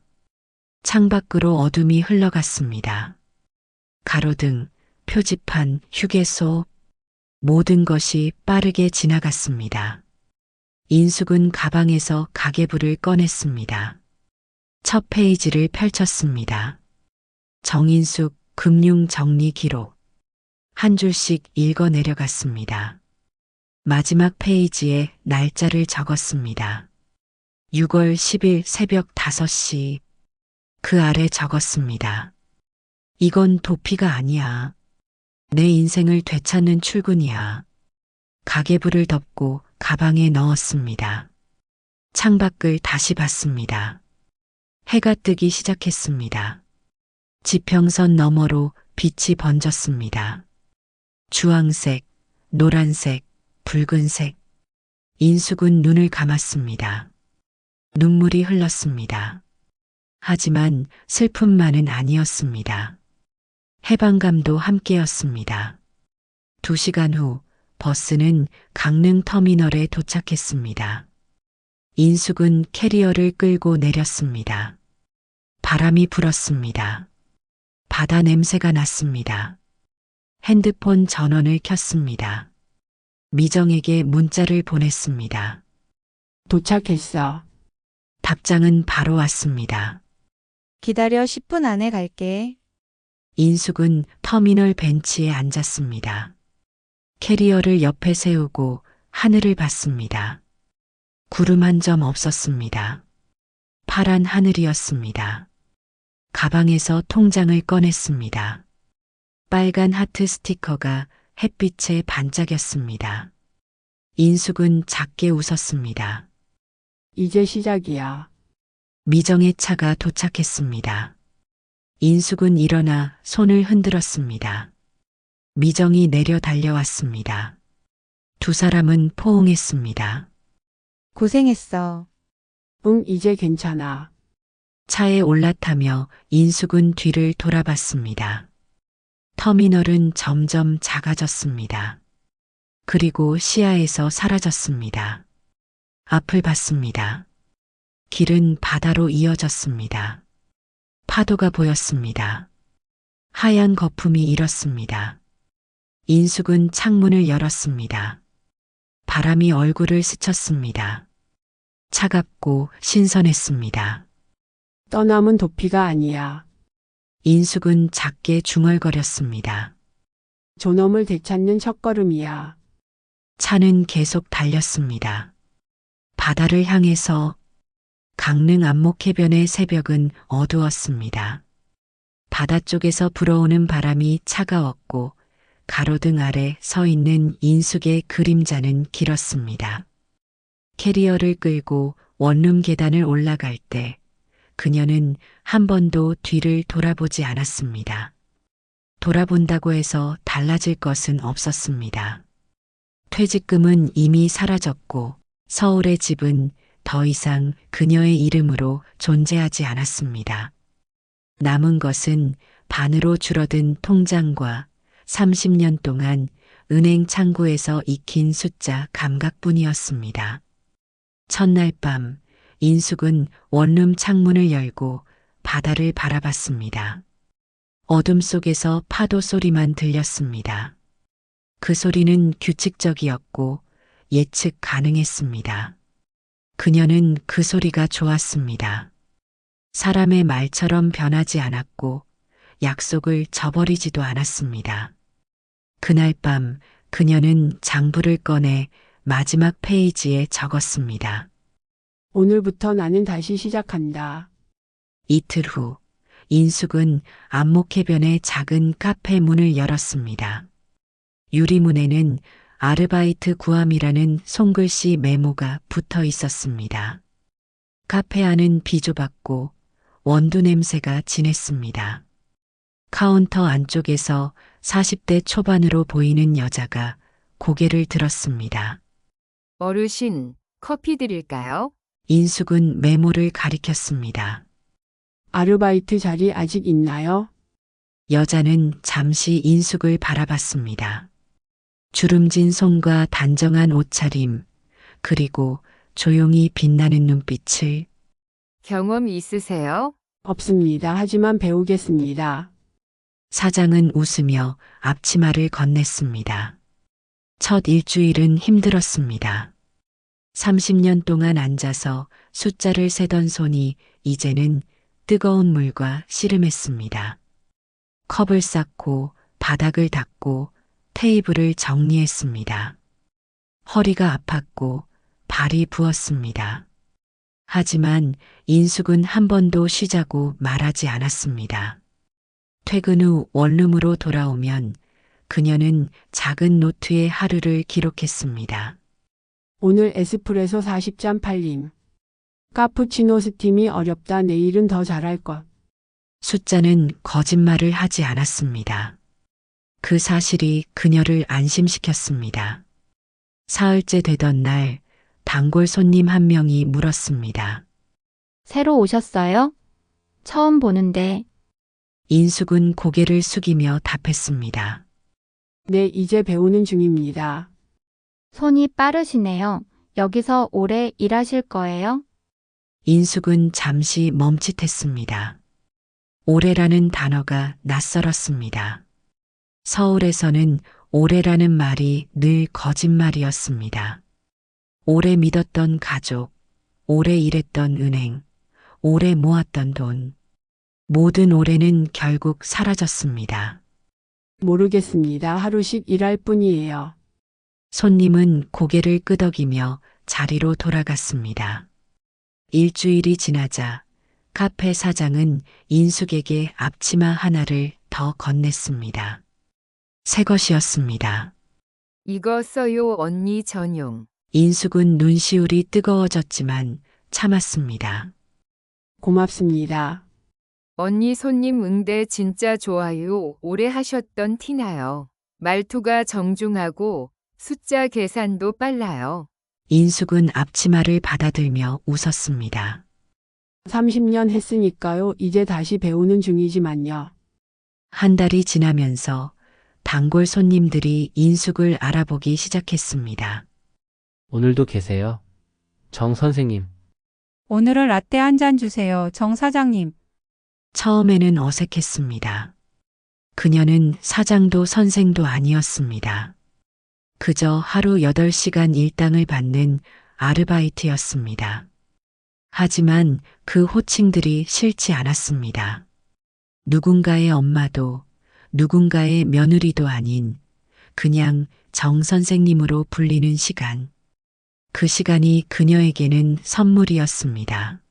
창밖으로 어둠이 흘러갔습니다. 가로등, 표지판, 휴게소, 모든 것이 빠르게 지나갔습니다. 인숙은 가방에서 가계부를 꺼냈습니다. 첫 페이지를 펼쳤습니다. 정인숙 금융정리 기록. 한 줄씩 읽어 내려갔습니다. 마지막 페이지에 날짜를 적었습니다. 6월 10일 새벽 5시. 그 아래 적었습니다. 이건 도피가 아니야. 내 인생을 되찾는 출근이야. 가계부를 덮고 가방에 넣었습니다. 창밖을 다시 봤습니다. 해가 뜨기 시작했습니다. 지평선 너머로 빛이 번졌습니다. 주황색, 노란색, 붉은색. 인숙은 눈을 감았습니다. 눈물이 흘렀습니다. 하지만 슬픔만은 아니었습니다. 해방감도 함께였습니다. 2시간 후 버스는 강릉 터미널에 도착했습니다. 인숙은 캐리어를 끌고 내렸습니다. 바람이 불었습니다. 바다 냄새가 났습니다. 핸드폰 전원을 켰습니다. 미정에게 문자를 보냈습니다. 도착했어. 답장은 바로 왔습니다. 기다려 10분 안에 갈게. 인숙은 터미널 벤치에 앉았습니다. 캐리어를 옆에 세우고 하늘을 봤습니다. 구름 한 점 없었습니다. 파란 하늘이었습니다. 가방에서 통장을 꺼냈습니다. 빨간 하트 스티커가 햇빛에 반짝였습니다. 인숙은 작게 웃었습니다. 이제 시작이야. 미정의 차가 도착했습니다. 인숙은 일어나 손을 흔들었습니다. 미정이 내려 달려왔습니다. 두 사람은 포옹했습니다. 고생했어. 응, 이제 괜찮아. 차에 올라타며 인숙은 뒤를 돌아봤습니다. 터미널은 점점 작아졌습니다. 그리고 시야에서 사라졌습니다. 앞을 봤습니다. 길은 바다로 이어졌습니다. 파도가 보였습니다. 하얀 거품이 일었습니다. 인숙은 창문을 열었습니다. 바람이 얼굴을 스쳤습니다. 차갑고 신선했습니다. 떠남은 도피가 아니야. 인숙은 작게 중얼거렸습니다. 존엄을 되찾는 첫걸음이야. 차는 계속 달렸습니다. 바다를 향해서. 강릉 안목해변의 새벽은 어두웠습니다. 바다 쪽에서 불어오는 바람이 차가웠고 가로등 아래 서 있는 인숙의 그림자는 길었습니다. 캐리어를 끌고 원룸 계단을 올라갈 때 그녀는 한 번도 뒤를 돌아보지 않았습니다. 돌아본다고 해서 달라질 것은 없었습니다. 퇴직금은 이미 사라졌고 서울의 집은 더 이상 그녀의 이름으로 존재하지 않았습니다. 남은 것은 반으로 줄어든 통장과 30년 동안 은행 창구에서 익힌 숫자 감각뿐이었습니다. 첫날 밤 인숙은 원룸 창문을 열고 바다를 바라봤습니다. 어둠 속에서 파도 소리만 들렸습니다. 그 소리는 규칙적이었고 예측 가능했습니다. 그녀는 그 소리가 좋았습니다. 사람의 말처럼 변하지 않았고 약속을 저버리지도 않았습니다. 그날 밤 그녀는 장부를 꺼내 마지막 페이지에 적었습니다. 오늘부터 나는 다시 시작한다. 이틀 후 인숙은 안목해변의 작은 카페 문을 열었습니다. 유리문에는 아르바이트 구함이라는 손글씨 메모가 붙어 있었습니다. 카페 안은 비좁았고 원두 냄새가 진했습니다. 카운터 안쪽에서 40대 초반으로 보이는 여자가 고개를 들었습니다. 어르신, 커피 드릴까요? 인숙은 메모를 가리켰습니다. 아르바이트 자리 아직 있나요? 여자는 잠시 인숙을 바라봤습니다. 주름진 손과 단정한 옷차림, 그리고 조용히 빛나는 눈빛을. 경험 있으세요? 없습니다. 하지만 배우겠습니다. 사장은 웃으며 앞치마를 건넸습니다. 첫 일주일은 힘들었습니다. 30년 동안 앉아서 숫자를 세던 손이 이제는 뜨거운 물과 씨름했습니다. 컵을 쌓고 바닥을 닦고 테이블을 정리했습니다. 허리가 아팠고 발이 부었습니다. 하지만 인숙은 한 번도 쉬자고 말하지 않았습니다. 퇴근 후 원룸으로 돌아오면 그녀는 작은 노트에 하루를 기록했습니다. 오늘 에스프레소 40잔 팔림. 카푸치노 스팀이 어렵다. 내일은 더 잘할 것. 숫자는 거짓말을 하지 않았습니다. 그 사실이 그녀를 안심시켰습니다. 사흘째 되던 날 단골 손님 한 명이 물었습니다. 새로 오셨어요? 처음 보는데. 인숙은 고개를 숙이며 답했습니다. 네, 이제 배우는 중입니다. 손이 빠르시네요. 여기서 오래 일하실 거예요? 인숙은 잠시 멈칫했습니다. 오래라는 단어가 낯설었습니다. 서울에서는 오래라는 말이 늘 거짓말이었습니다. 오래 믿었던 가족, 오래 일했던 은행, 오래 모았던 돈. 모든 오래는 결국 사라졌습니다. 모르겠습니다. 하루씩 일할 뿐이에요. 손님은 고개를 끄덕이며 자리로 돌아갔습니다. 일주일이 지나자 카페 사장은 인숙에게 앞치마 하나를 더 건넸습니다. 새 것이었습니다. 이거 써요, 언니 전용. 인숙은 눈시울이 뜨거워졌지만 참았습니다. 고맙습니다. 언니 손님 응대 진짜 좋아요. 오래 하셨던 티나요. 말투가 정중하고 숫자 계산도 빨라요. 인숙은 앞치마를 받아들며 웃었습니다. 30년 했으니까요. 이제 다시 배우는 중이지만요. 한 달이 지나면서 단골 손님들이 인숙을 알아보기 시작했습니다. 오늘도 계세요? 정 선생님. 오늘은 라떼 한 잔 주세요, 정 사장님. 처음에는 어색했습니다. 그녀는 사장도 선생도 아니었습니다. 그저 하루 8시간 일당을 받는 아르바이트였습니다. 하지만 그 호칭들이 싫지 않았습니다. 누군가의 엄마도 누군가의 며느리도 아닌 그냥 정 선생님으로 불리는 시간. 그 시간이 그녀에게는 선물이었습니다.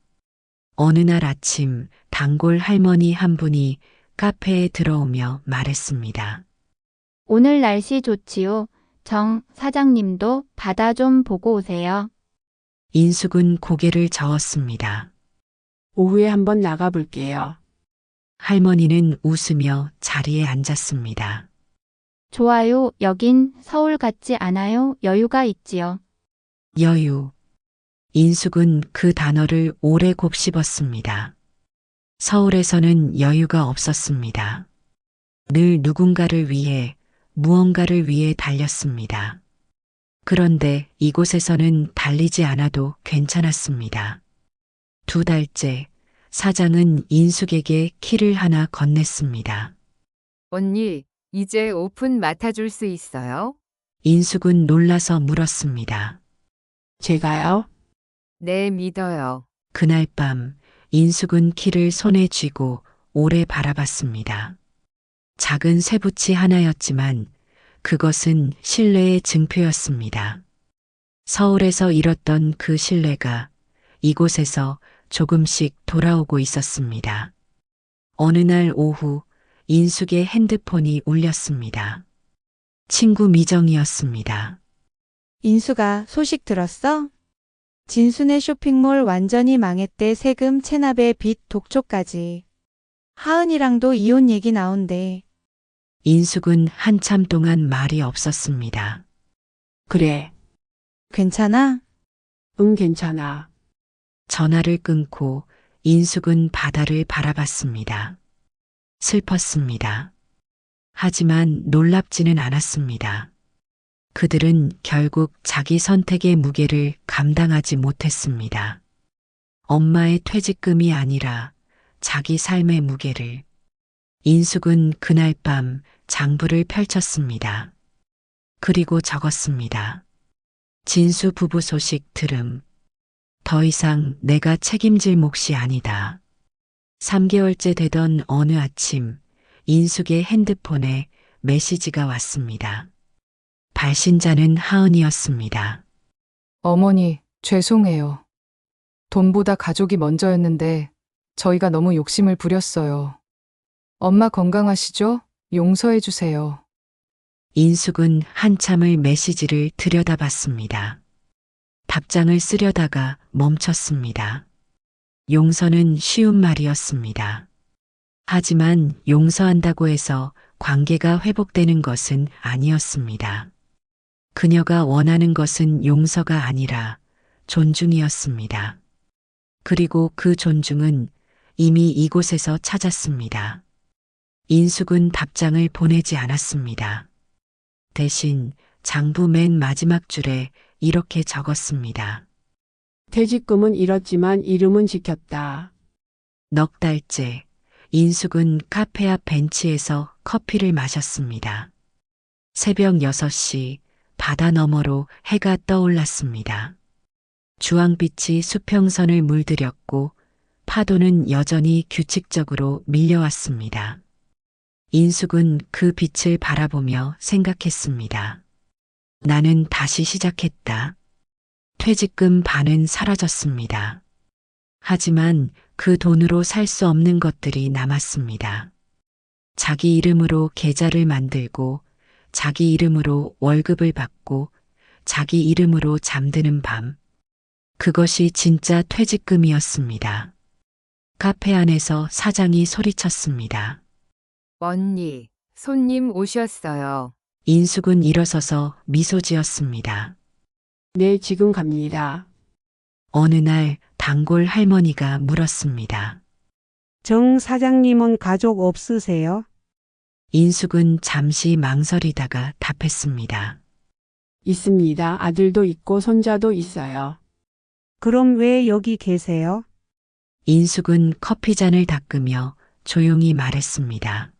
어느 날 아침 단골 할머니 한 분이 카페에 들어오며 말했습니다. 오늘 날씨 좋지요. 정 사장님도 바다 좀 보고 오세요. 인숙은 고개를 저었습니다. 오후에 한번 나가볼게요. 할머니는 웃으며 자리에 앉았습니다. 좋아요. 여긴 서울 같지 않아요? 여유가 있지요. 여유. 인숙은 그 단어를 오래 곱씹었습니다. 서울에서는 여유가 없었습니다. 늘 누군가를 위해, 무언가를 위해 달렸습니다. 그런데 이곳에서는 달리지 않아도 괜찮았습니다. 2달째 사장은 인숙에게 키를 하나 건넸습니다. 언니, 이제 오픈 맡아줄 수 있어요? 인숙은 놀라서 물었습니다. 제가요? 네, 믿어요. 그날 밤 인숙은 키를 손에 쥐고 오래 바라봤습니다. 작은 쇠붙이 하나였지만 그것은 신뢰의 증표였습니다. 서울에서 잃었던 그 신뢰가 이곳에서 조금씩 돌아오고 있었습니다. 어느 날 오후 인숙의 핸드폰이 울렸습니다. 친구 미정이었습니다. 인수가 소식 들었어? 진순의 쇼핑몰 완전히 망했대. 세금 체납에 빚 독초까지. 하은이랑도 이혼 얘기 나온대. 인숙은 한참 동안 말이 없었습니다. 그래. 괜찮아? 응, 괜찮아. 전화를 끊고 인숙은 바다를 바라봤습니다. 슬펐습니다. 하지만 놀랍지는 않았습니다. 그들은 결국 자기 선택의 무게를 감당하지 못했습니다. 엄마의 퇴직금이 아니라 자기 삶의 무게를. 인숙은 그날 밤 장부를 펼쳤습니다. 그리고 적었습니다. 진수 부부 소식 들음. 더 이상 내가 책임질 몫이 아니다. 3개월째 되던 어느 아침 인숙의 핸드폰에 메시지가 왔습니다. 발신자는 하은이었습니다. 어머니, 죄송해요. 돈보다 가족이 먼저였는데 저희가 너무 욕심을 부렸어요. 엄마 건강하시죠? 용서해 주세요. 인숙은 한참을 메시지를 들여다봤습니다. 답장을 쓰려다가 멈췄습니다. 용서는 쉬운 말이었습니다. 하지만 용서한다고 해서 관계가 회복되는 것은 아니었습니다. 그녀가 원하는 것은 용서가 아니라 존중이었습니다. 그리고 그 존중은 이미 이곳에서 찾았습니다. 인숙은 답장을 보내지 않았습니다. 대신 장부 맨 마지막 줄에 이렇게 적었습니다. 퇴직금은 잃었지만 이름은 지켰다. 넉 달째 인숙은 카페 앞 벤치에서 커피를 마셨습니다. 새벽 6시 바다 너머로 해가 떠올랐습니다. 주황빛이 수평선을 물들였고 파도는 여전히 규칙적으로 밀려왔습니다. 인숙은 그 빛을 바라보며 생각했습니다. 나는 다시 시작했다. 퇴직금 반은 사라졌습니다. 하지만 그 돈으로 살 수 없는 것들이 남았습니다. 자기 이름으로 계좌를 만들고 자기 이름으로 월급을 받고 자기 이름으로 잠드는 밤. 그것이 진짜 퇴직금이었습니다. 카페 안에서 사장이 소리쳤습니다. 언니, 손님 오셨어요. 인숙은 일어서서 미소 지었습니다. 네, 지금 갑니다. 어느 날 단골 할머니가 물었습니다. 정 사장님은 가족 없으세요? 인숙은 잠시 망설이다가 답했습니다. 있습니다. 아들도 있고 손자도 있어요. 그럼 왜 여기 계세요? 인숙은 커피잔을 닦으며 조용히 말했습니다.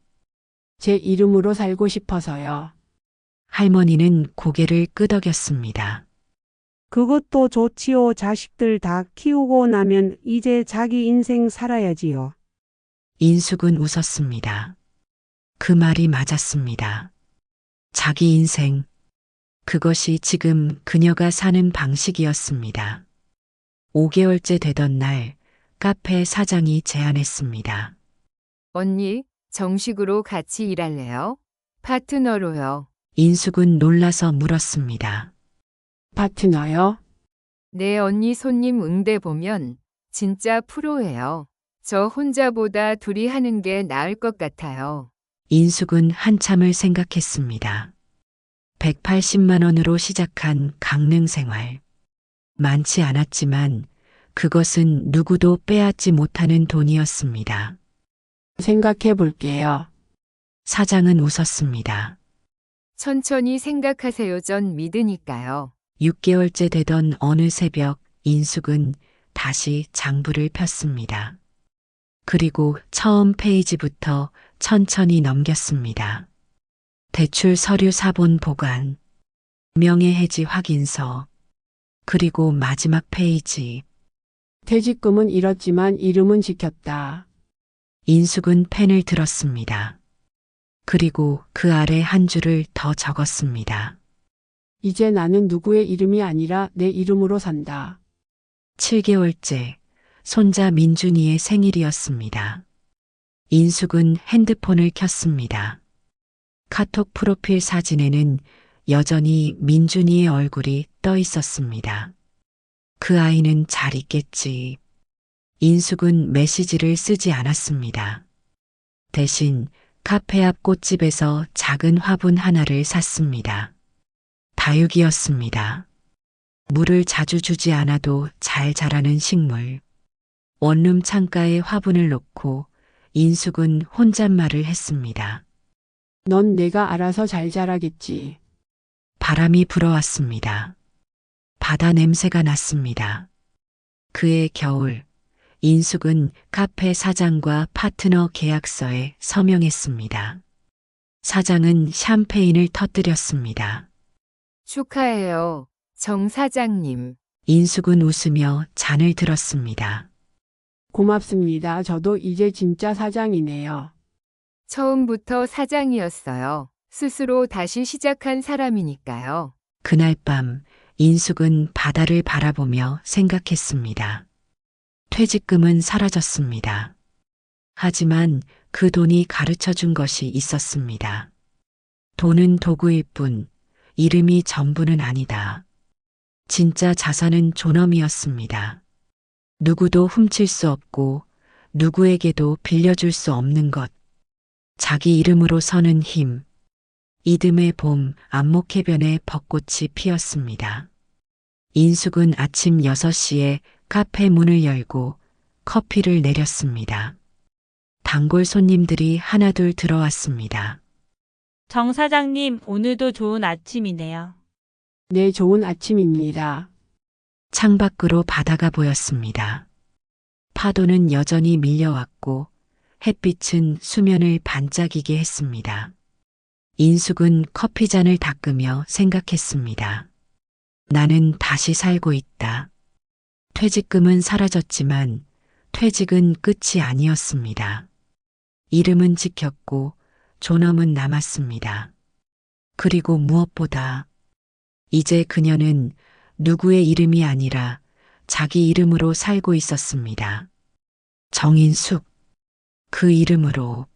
제 이름으로 살고 싶어서요. 할머니는 고개를 끄덕였습니다. 그것도 좋지요. 자식들 다 키우고 나면 이제 자기 인생 살아야지요. 인숙은 웃었습니다. 그 말이 맞았습니다. 자기 인생. 그것이 지금 그녀가 사는 방식이었습니다. 5개월째 되던 날 카페 사장이 제안했습니다. 언니, 정식으로 같이 일할래요? 파트너로요. 인숙은 놀라서 물었습니다. 파트너요? 네, 언니 손님 응대 보면 진짜 프로예요. 저 혼자보다 둘이 하는 게 나을 것 같아요. 인숙은 한참을 생각했습니다. 180만 원으로 시작한 강릉 생활. 많지 않았지만 그것은 누구도 빼앗지 못하는 돈이었습니다. 생각해 볼게요. 사장은 웃었습니다. 천천히 생각하세요. 전 믿으니까요. 6개월째 되던 어느 새벽 인숙은 다시 장부를 폈습니다. 그리고 처음 페이지부터 천천히 넘겼습니다. 대출 서류 사본 보관, 명예해지 확인서, 그리고 마지막 페이지. 퇴직금은 잃었지만 이름은 지켰다. 인숙은 펜을 들었습니다. 그리고 그 아래 한 줄을 더 적었습니다. 이제 나는 누구의 이름이 아니라 내 이름으로 산다. 7개월째 손자 민준이의 생일이었습니다. 인숙은 핸드폰을 켰습니다. 카톡 프로필 사진에는 여전히 민준이의 얼굴이 떠 있었습니다. 그 아이는 잘 있겠지. 인숙은 메시지를 쓰지 않았습니다. 대신 카페 앞 꽃집에서 작은 화분 하나를 샀습니다. 다육이였습니다. 물을 자주 주지 않아도 잘 자라는 식물. 원룸 창가에 화분을 놓고 인숙은 혼잣말을 했습니다. 넌 내가 알아서 잘 자라겠지. 바람이 불어왔습니다. 바다 냄새가 났습니다. 그해 겨울, 인숙은 카페 사장과 파트너 계약서에 서명했습니다. 사장은 샴페인을 터뜨렸습니다. 축하해요. 정 사장님. 인숙은 웃으며 잔을 들었습니다. 고맙습니다. 저도 이제 진짜 사장이네요. 처음부터 사장이었어요. 스스로 다시 시작한 사람이니까요. 그날 밤 인숙은 바다를 바라보며 생각했습니다. 퇴직금은 사라졌습니다. 하지만 그 돈이 가르쳐 준 것이 있었습니다. 돈은 도구일 뿐 이름이 전부는 아니다. 진짜 자산은 존엄이었습니다. 누구도 훔칠 수 없고 누구에게도 빌려줄 수 없는 것. 자기 이름으로 서는 힘. 이듬해 봄 안목해변에 벚꽃이 피었습니다. 인숙은 아침 6시에 카페 문을 열고 커피를 내렸습니다. 단골 손님들이 하나둘 들어왔습니다. 정 사장님, 오늘도 좋은 아침이네요. 네, 좋은 아침입니다. 창밖으로 바다가 보였습니다. 파도는 여전히 밀려왔고 햇빛은 수면을 반짝이게 했습니다. 인숙은 커피잔을 닦으며 생각했습니다. 나는 다시 살고 있다. 퇴직금은 사라졌지만 퇴직은 끝이 아니었습니다. 이름은 지켰고 존엄은 남았습니다. 그리고 무엇보다 이제 그녀는 누구의 이름이 아니라 자기 이름으로 살고 있었습니다. 정인숙. 그 이름으로